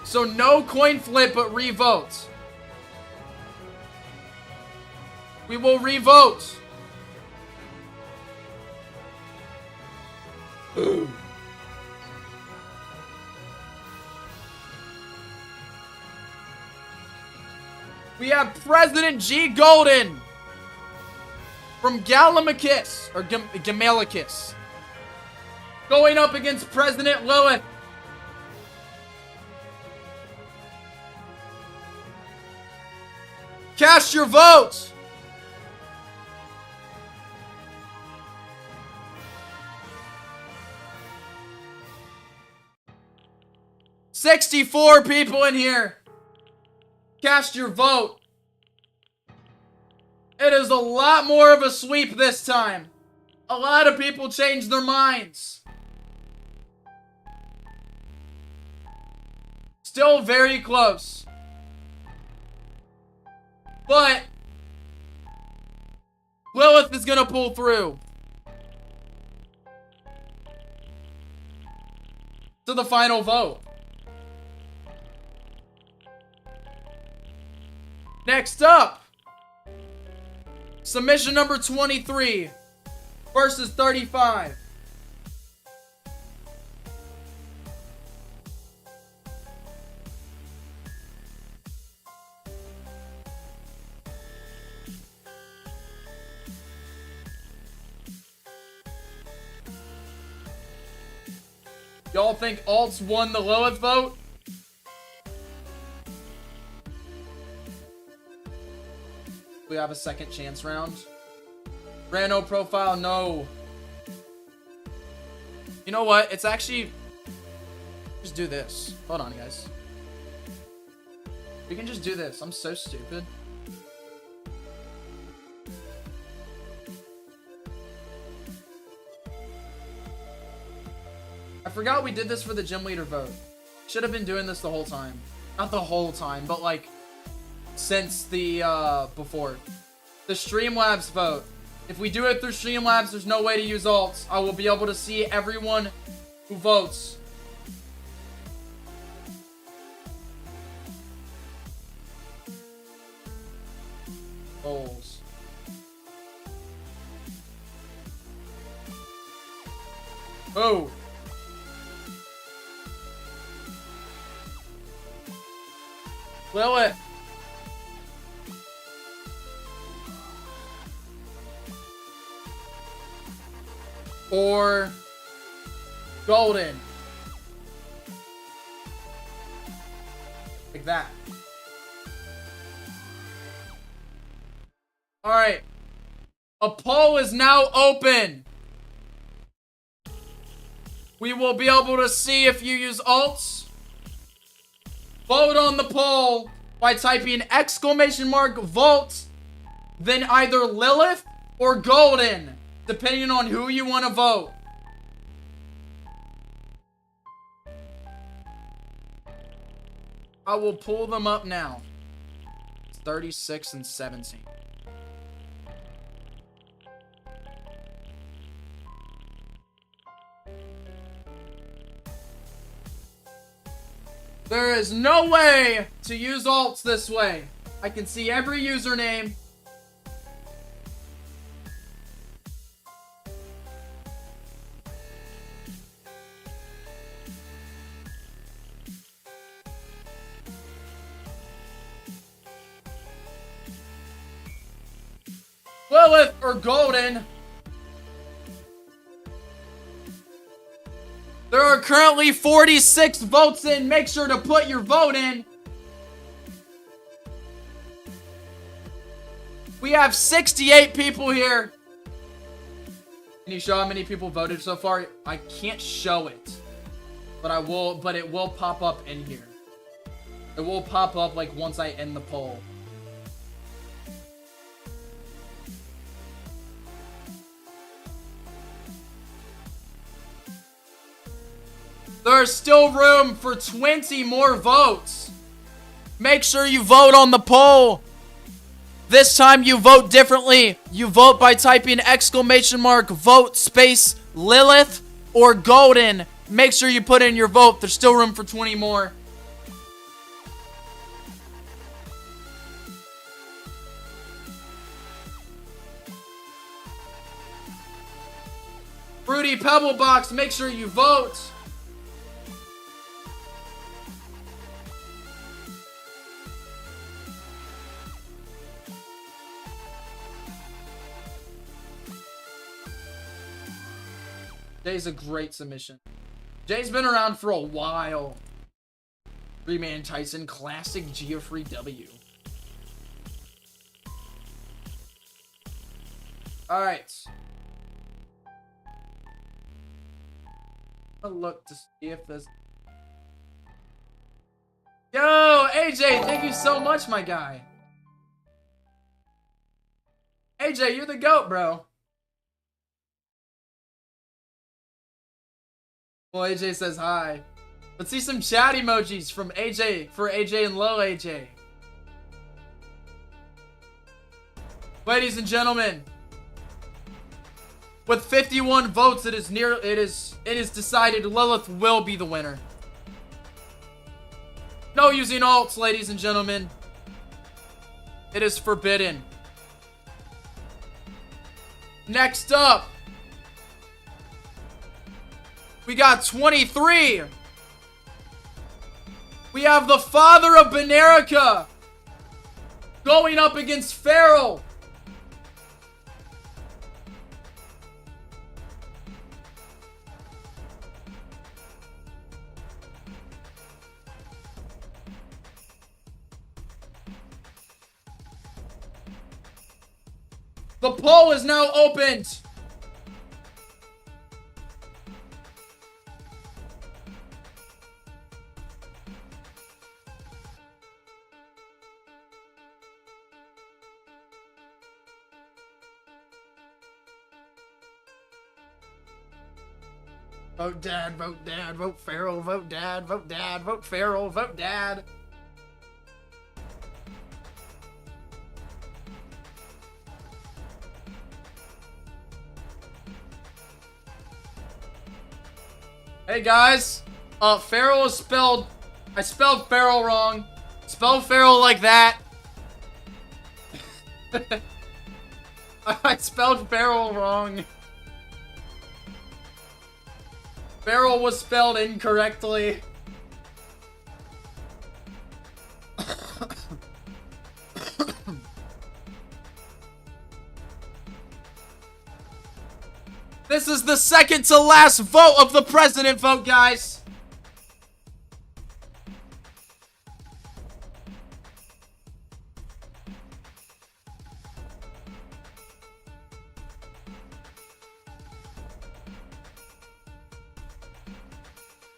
So no coin flip, but re-vote. We will re-vote. We have President G. Golden from Galamakis, or Gamalakis, going up against President Lilith. Cast your votes. $64 people in here. Cast your vote. It is a lot more of a sweep this time. A lot of people changed their minds. Still very close. But Lilith is gonna pull through to the final vote. Next up, submission number 23 versus 35. Y'all think Alts won the Lilith vote? We have a second chance round. Rano profile, no. You know what? It's actually... Just do this. Hold on, guys. We can just do this. I'm so stupid. I forgot we did this for the gym leader vote. Should have been doing this the whole time. Not the whole time, but like since the before. The Streamlabs vote. If we do it through Streamlabs, there's no way to use alts. I will be able to see everyone who votes. Goals. Oh. Lilith. Or Golden. Like that. Alright. A poll is now open. We will be able to see if you use alts. Vote on the poll by typing !vote, then either Lilith or Golden, depending on who you want to vote. I will pull them up now. It's 36 and 17. There is no way to use alts this way. I can see every username. Lilith or Golden. There are currently 46 votes in. Make sure to put your vote in. We have 68 people here. Can you show how many people voted so far? I can't show it. But it will pop up in here. It will pop up like once I end the poll. There's still room for 20 more votes. Make sure you vote on the poll. This time you vote differently. You vote by typing !vote space Lilith or Golden. Make sure you put in your vote. There's still room for 20 more. Fruity Pebble Box, make sure you vote. Jay's a great submission. Jay's been around for a while. 3-man Tyson, classic Geoffrey W. Alright. I'll look to see if there's... Yo, AJ, thank you so much, my guy. AJ, you're the GOAT, bro. Well, AJ says hi. Let's see some chat emojis from AJ, for AJ and low AJ. Ladies and gentlemen, with 51 votes, it is decided Lilith will be the winner. No using alts, ladies and gentlemen. It is forbidden. Next up, we got 23. We have the father of Fredericka going up against Frell. The poll is now opened. Vote dad, vote dad, vote Frell, vote dad, vote dad, vote Frell, vote dad. Hey guys, Frell is spelled, I spelled Frell wrong. Spell Frell like that. I spelled Frell wrong. Frell was spelled incorrectly. This is the second to last vote of the president vote, guys.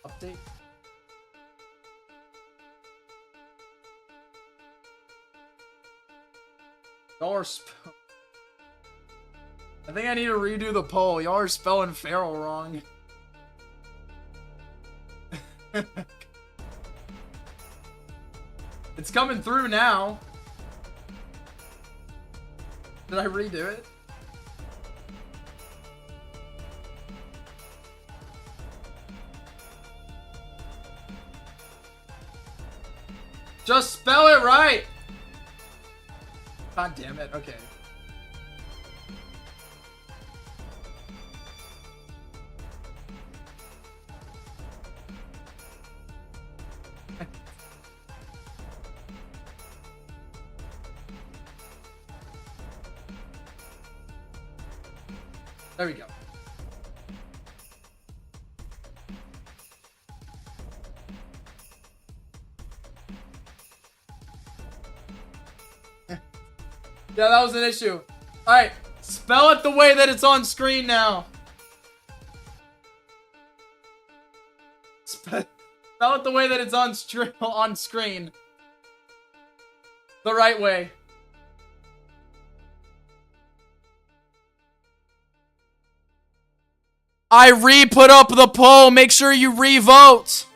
Update. Y'all are I think I need to redo the poll. Y'all are spelling Frell wrong. It's coming through now. Did I redo it? Just spell it right. God damn it. Okay. There we go. Yeah, that was an issue. Alright, spell it the way that it's on screen now. Spell it the way that it's on screen. The right way. I re-put up the poll. Make sure you re-vote.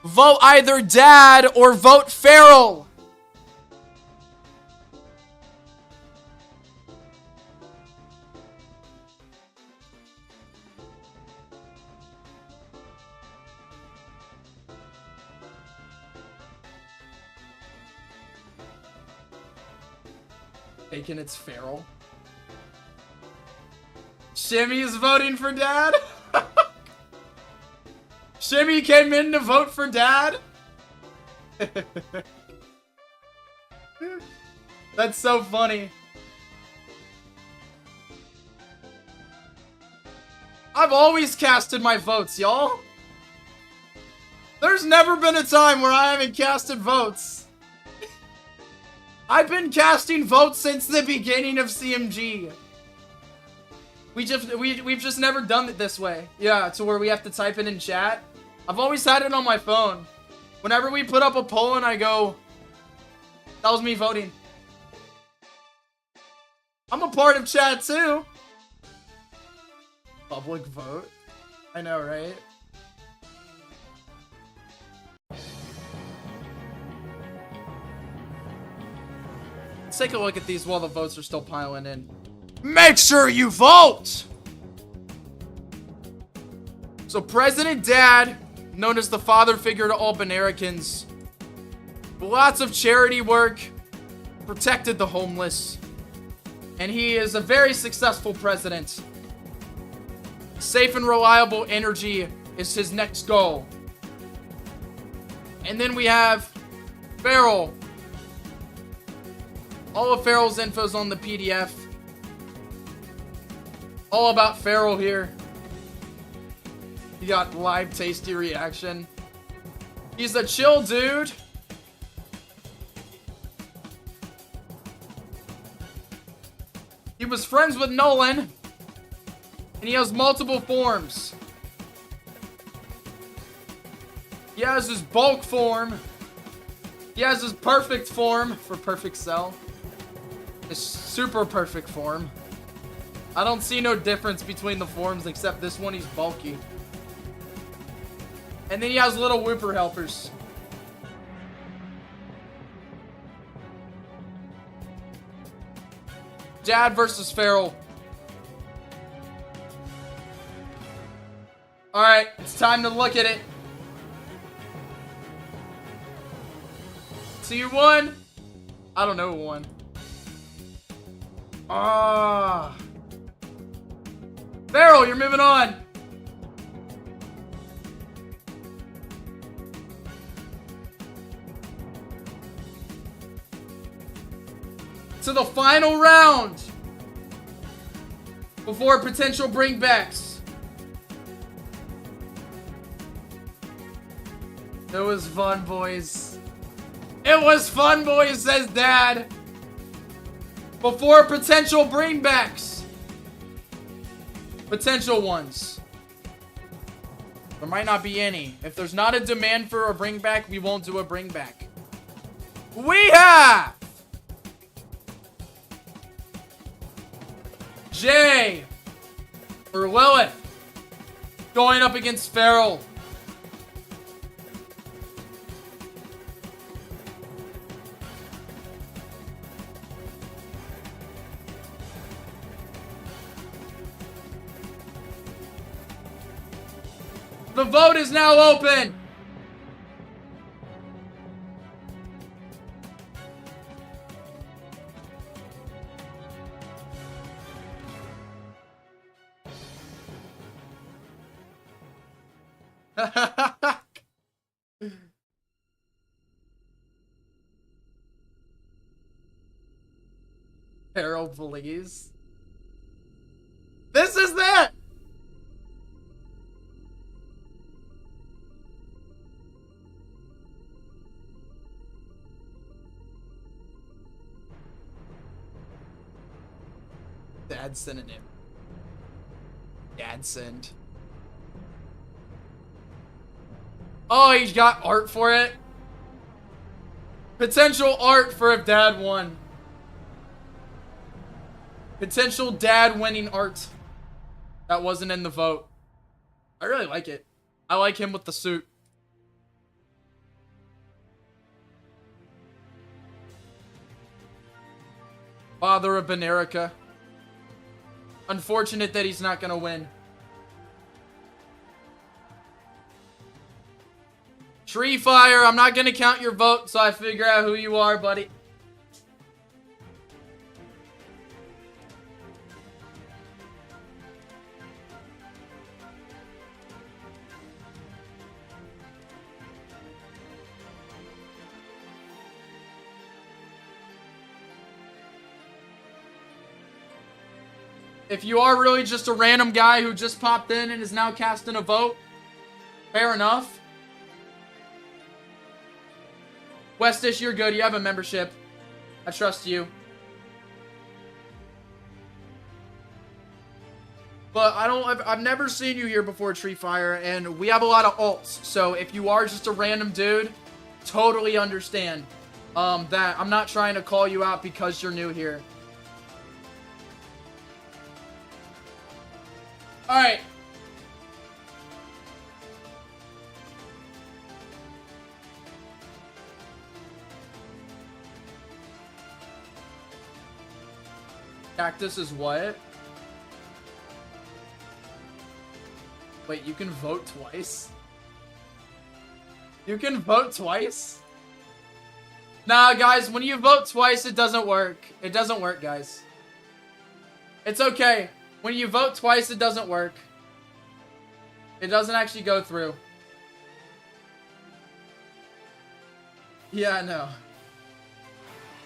Vote either dad or vote Frell. Thinking it's Frell. Shimmy is voting for dad. Shimmy came in to vote for dad. That's so funny. I've always casted my votes, y'all. There's never been a time where I haven't casted votes. I've been casting votes since the beginning of CMG. We've just never done it this way. Yeah, to where we have to type it in chat. I've always had it on my phone. Whenever we put up a poll and I go, that was me voting. I'm a part of chat too. Public vote? I know, right? Let's take a look at these while the votes are still piling in. Make sure you vote! So President Dad, known as the father figure to all Americans, lots of charity work, protected the homeless, and he is a very successful president. Safe and reliable energy is his next goal. And then we have Frell. All of Frell's info's on the PDF. All about Frell here. He got live tasty reaction. He's a chill dude. He was friends with Nolan. And he has multiple forms. He has his bulk form. He has his perfect form for perfect cell. His super perfect form. I don't see no difference between the forms except this one, he's bulky. And then he has little Whooper helpers. Dad versus Frell. Alright, it's time to look at it. So you won? I don't know who won. Ah. Frell, you're moving on. To the final round. Before potential bringbacks. It was fun, boys. It was fun, boys, says Dad. Before potential bringbacks. Potential ones. There might not be any. If there's not a demand for a bringback, we won't do a bringback. We have Jay or Lilith going up against Frell. The vote is now open. Harold, please. This is it. Dad sending it. Dad send. Oh, he's got art for it. Potential art for if Dad won. Potential Dad winning art. That wasn't in the vote. I really like it. I like him with the suit. Father of Fredericka. Unfortunate that he's not gonna win. Tree Fire, I'm not gonna count your vote, so I figure out who you are, buddy. If you are really just a random guy who just popped in and is now casting a vote, fair enough. Westish, you're good. You have a membership. I trust you. But I've never seen you here before, Tree Fire, and we have a lot of alts. So if you are just a random dude, totally understand that I'm not trying to call you out because you're new here. Alright. Cactus is what? Wait, you can vote twice? You can vote twice? Nah, guys, when you vote twice, it doesn't work. It doesn't work, guys. It's okay. When you vote twice, it doesn't work. It doesn't actually go through. Yeah, I know.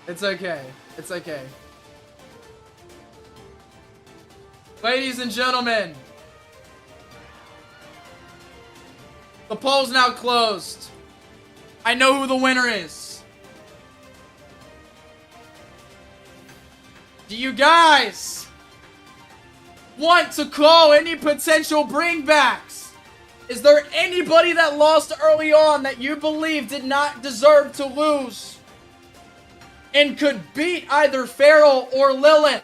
It's okay. It's okay. Ladies and gentlemen, the poll's now closed. I know who the winner is. Do you guys want to call any potential bringbacks? Is there anybody that lost early on that you believe did not deserve to lose and could beat either Frell or Lilith?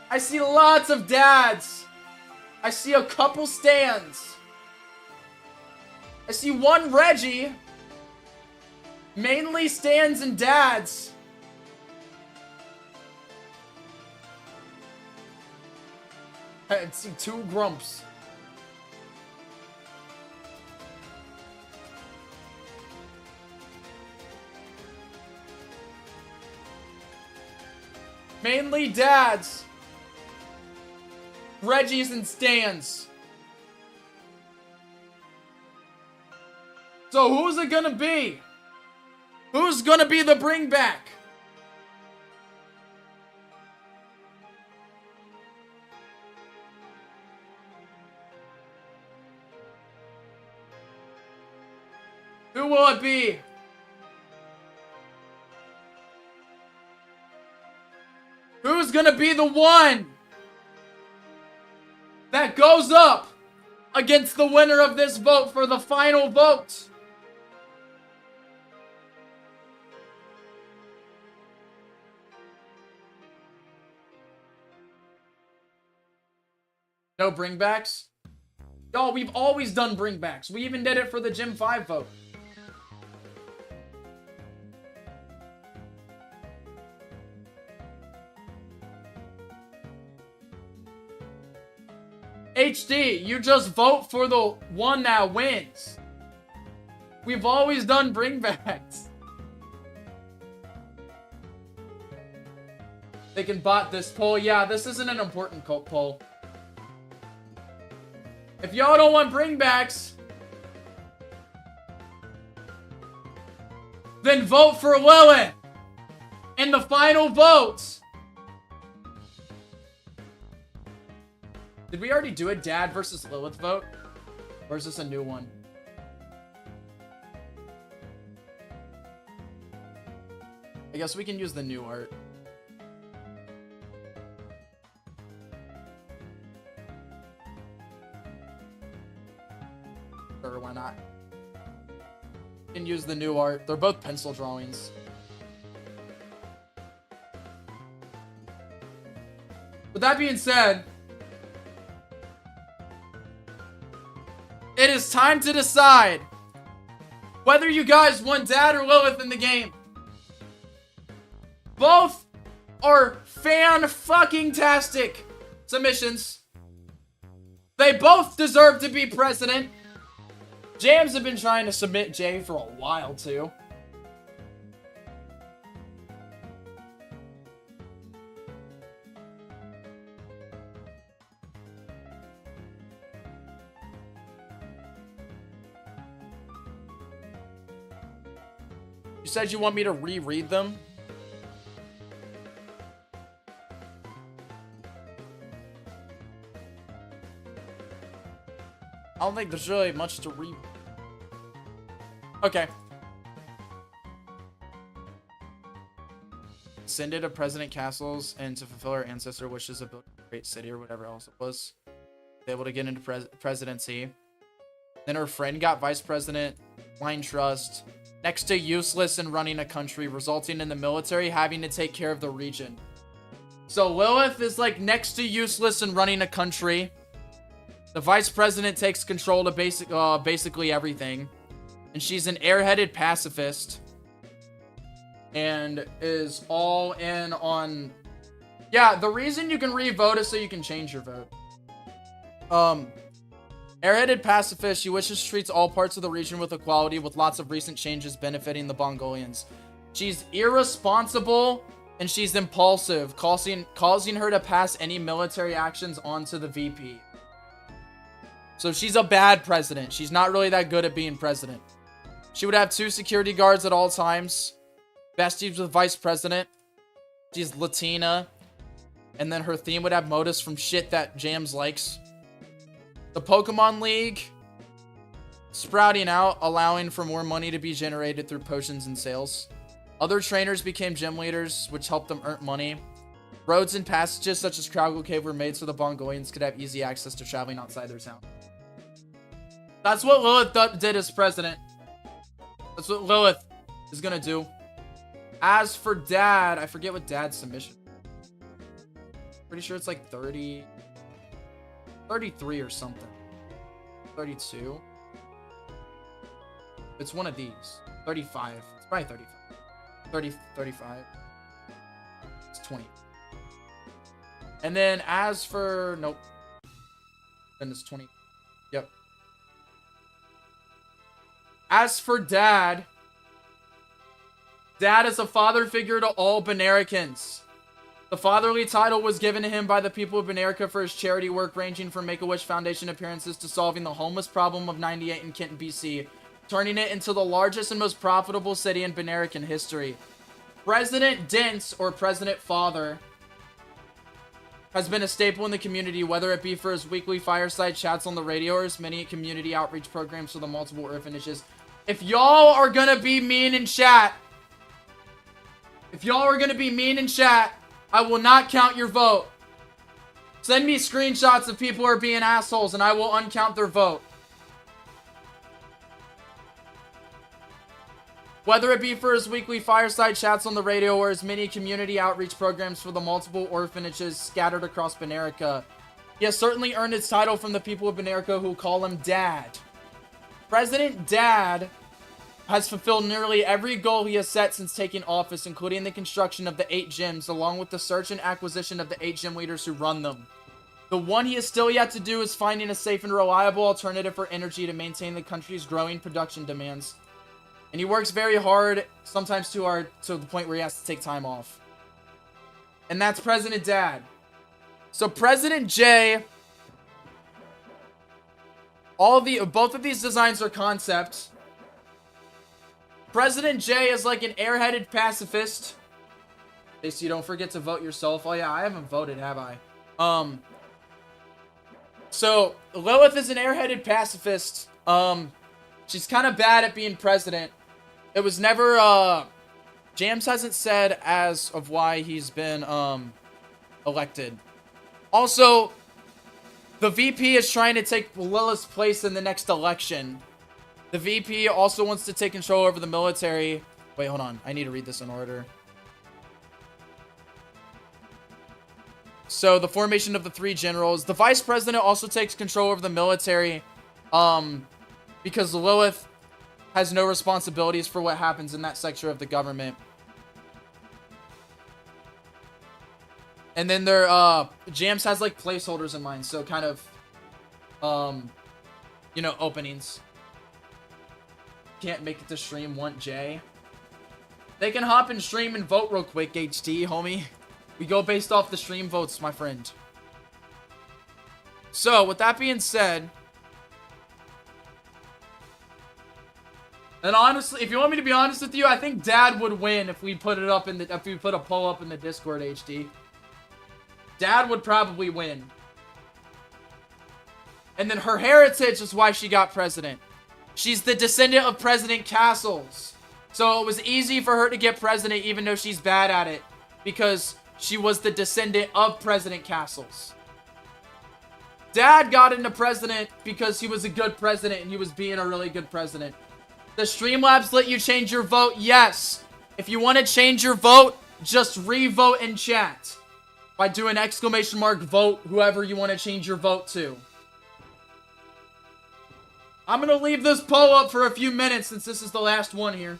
I see lots of dads. I see a couple stands. I see one Reggie. Mainly stands and dads. I see two Grumps. Mainly dads. Reggie's and stands. So who's it gonna be? Who's gonna be the bringback? Who will it be? Who's gonna be the one that goes up against the winner of this vote for the final vote? No bringbacks? Y'all, we've always done bringbacks. We even did it for the Gym 5 vote. HD, you just vote for the one that wins. We've always done bringbacks. They can bot this poll. Yeah, this isn't an important poll. If y'all don't want bringbacks, then vote for Lilith in the final votes. Did we already do a Dad versus Lilith vote? Or is this a new one? I guess we can use the new art. Sure, why not? We can use the new art. They're both pencil drawings. With that being said, it is time to decide whether you guys want Dad or Lilith in the game. Both are fan-fucking-tastic submissions. They both deserve to be president. Jams have been trying to submit Jay for a while, too. You said you want me to reread them? I don't think there's really much to read. Okay. Ascended to President Castles and to fulfill her ancestor wishes of building a great city or whatever else it was. Able to get into presidency. Then her friend got vice president. Blind trust. Next to useless in running a country, resulting in the military having to take care of the region. So Lilith is like next to useless in running a country. The vice president takes control of basically everything. And she's an airheaded pacifist. And is all in on... Yeah, the reason you can re-vote is so you can change your vote. Airheaded pacifist, she wishes to treat all parts of the region with equality, with lots of recent changes benefiting the Mongolians. She's irresponsible and she's impulsive, causing her to pass any military actions onto the VP. So she's a bad president. She's not really that good at being president. She would have 2 security guards at all times. Besties with vice president. She's Latina. And then her theme would have motives from shit that Jams likes. The Pokemon League. Sprouting out, allowing for more money to be generated through potions and sales. Other trainers became gym leaders, which helped them earn money. Roads and passages such as Crowgle Cave were made so the Mongolians could have easy access to traveling outside their town. That's what Lilith did as president. That's what Lilith is gonna do. As for Dad, I forget what Dad's submission. Pretty sure it's like 30... 33 or something. 32. It's one of these. 35. It's probably 35. 35. It's 20. And then as for... Nope. Then it's 20. Yep. As for Dad... Dad is a father figure to all Benericans. The fatherly title was given to him by the people of Fredericka for his charity work, ranging from Make-A-Wish Foundation appearances to solving the homeless problem of 98 in Kenton, BC, turning it into the largest and most profitable city in Benerican history. President Dents, or President Father, has been a staple in the community, whether it be for his weekly fireside chats on the radio or his many community outreach programs for the multiple orphanages. If y'all are gonna be mean in chat, I will not count your vote. Send me screenshots of people who are being assholes and I will uncount their vote. Whether it be for his weekly fireside chats on the radio or his many community outreach programs for the multiple orphanages scattered across Fredericka, he has certainly earned his title from the people of Fredericka who call him Dad. President Dad has fulfilled nearly every goal he has set since taking office, including the construction of the 8 gyms, along with the search and acquisition of the 8 gym leaders who run them. The one he has still yet to do is finding a safe and reliable alternative for energy to maintain the country's growing production demands. And he works very hard, sometimes too hard, to the point where he has to take time off. And that's President Dad. So President J, both of these designs are concepts. President J is like an airheaded pacifist. Okay, so you don't forget to vote yourself. Oh yeah, I haven't voted, have I? So Lilith is an airheaded pacifist. She's kind of bad at being president. It was never, Jams hasn't said as of why he's been, elected. Also, the VP is trying to take Lilith's place in the next election. The VP also wants to take control over the military. Wait, hold on. I need to read this in order. So, the formation of the 3 generals. The vice president also takes control over the military. Because Lilith has no responsibilities for what happens in that sector of the government. And then their, Jams has, like, placeholders in mind. So, kind of, you know, openings. Can't make it to stream, want J. They can hop in stream and vote real quick, HT, homie. We go based off the stream votes, my friend. So, with that being said, And honestly, if you want me to be honest with you, I think Dad would win if we put it up in the, if we put a poll up in the Discord, HD. Dad would probably win. And then her heritage is why she got president. She's the descendant of President Castles. So it was easy for her to get president even though she's bad at it. Because she was the descendant of President Castles. Dad got into president because he was a good president and he was being a really good president. The Streamlabs let you change your vote? Yes. If you want to change your vote, just re-vote in chat. By doing !vote whoever you want to change your vote to. I'm going to leave this poll up for a few minutes since this is the last one here.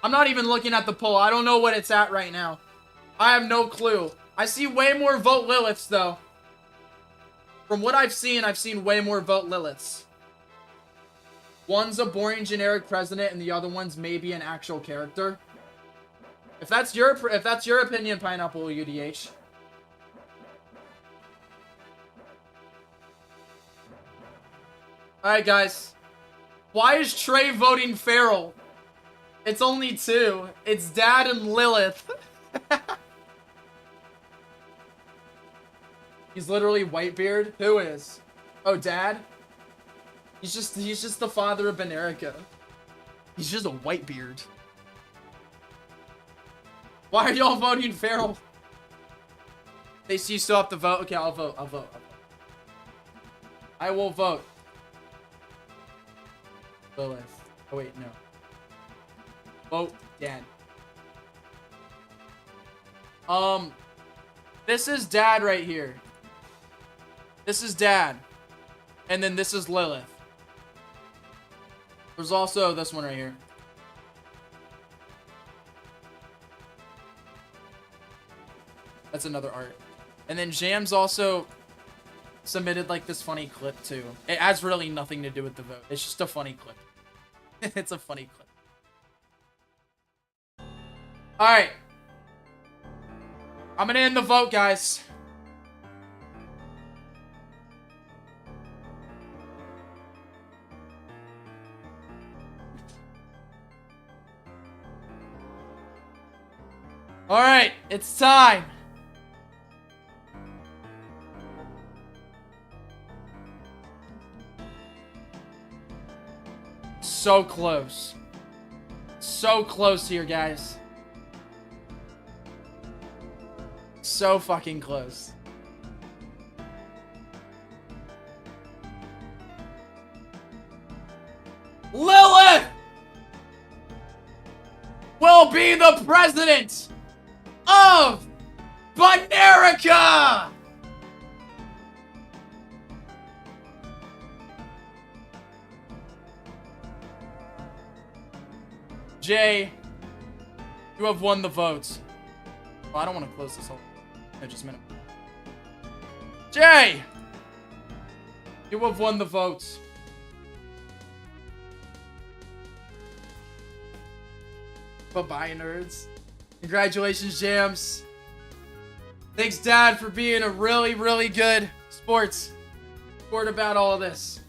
I'm not even looking at the poll. I don't know what it's at right now. I have no clue. I see way more vote Liliths though. From what I've seen way more vote Liliths. One's a boring generic president and the other one's maybe an actual character. If that's your opinion, Pineapple UDH. Alright guys. Why is Trey voting Frell? It's only 2. It's Dad and Lilith. He's literally Whitebeard. Who is? Oh, Dad? He's just the father of Fredericka. He's just a Whitebeard. Why are y'all voting Frell? They see you still have to vote. Okay, I'll vote. I will vote. Lilith. Oh wait, no. Vote Dad. This is Dad right here. This is Dad. And then this is Lilith. There's also this one right here. That's another art. And then Jam's also submitted like this funny clip too. It has really nothing to do with the vote. It's just a funny clip. It's a funny clip. Alright. I'm gonna end the vote, guys. Alright, it's time. So close. So close here, guys. So fucking close. Lilith will be the president of Fredericka! Jay, you have won the votes. Oh, I don't want to close this whole... No, just a minute. Jay! You have won the votes. Bye-bye, nerds. Congratulations, Jams. Thanks, Dad, for being a really, really good sport about all of this.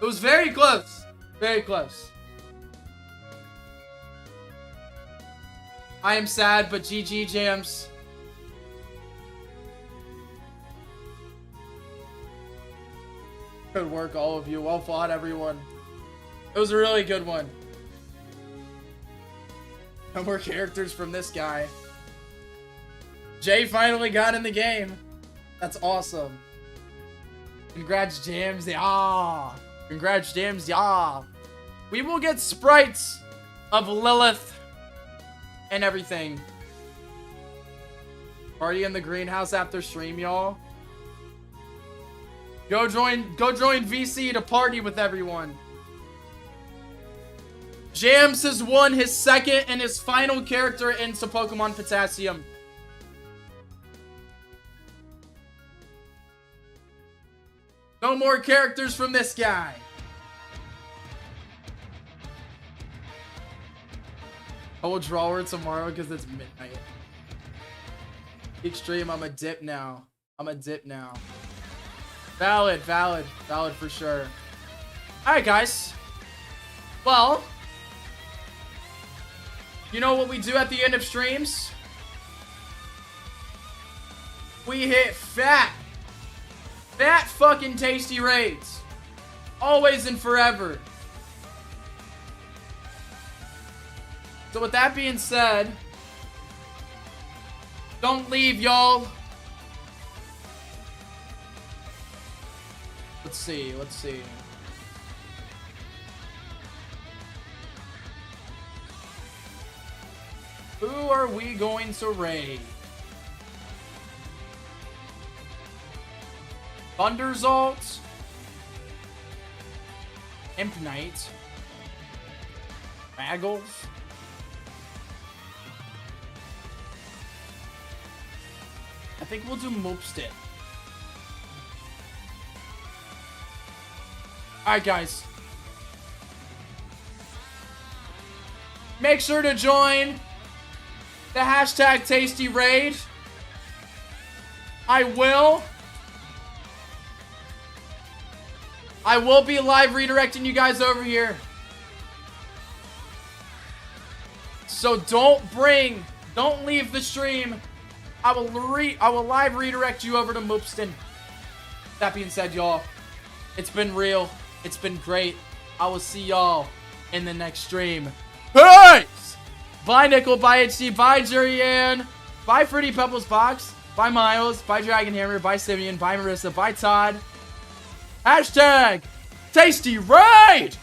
It was very close. Very close. I am sad, but GG, Jams. Good work, all of you. Well fought, everyone. It was a really good one. No more characters from this guy. Jay finally got in the game. That's awesome. Congrats, Jams. Yeah. Congrats, Jams. Yeah. We will get sprites of Lilith and everything. Party in the greenhouse after stream, y'all. Go join VC to party with everyone. Jams has won his second and his final character into Pokemon Potassium. No more characters from this guy. I will draw her tomorrow because it's midnight. Extreme, I'm a dip now. Valid for sure. Alright, guys. Well, You know what we do at the end of streams? We hit fat fucking tasty raids. Always and forever. So with that being said, don't leave, y'all. Let's see. Who are we going to raid? Thunderzalt, Imp Knight, McGiggles. I think we'll do Moopstit. Alright, guys. Make sure to join the hashtag Tasty Raid. I will be live redirecting you guys over here. So don't leave the stream. I will live redirect you over to Moopstin. That being said, y'all, it's been real. It's been great. I will see y'all in the next stream. Peace! Bye, Nickel. Bye, HD. Bye, Jurian. Bye, Fruity Pebbles Box. Bye, Miles. Bye, Dragon Hammer. Bye, Simeon. Bye, Marissa. Bye, Todd. Hashtag Tasty Raid!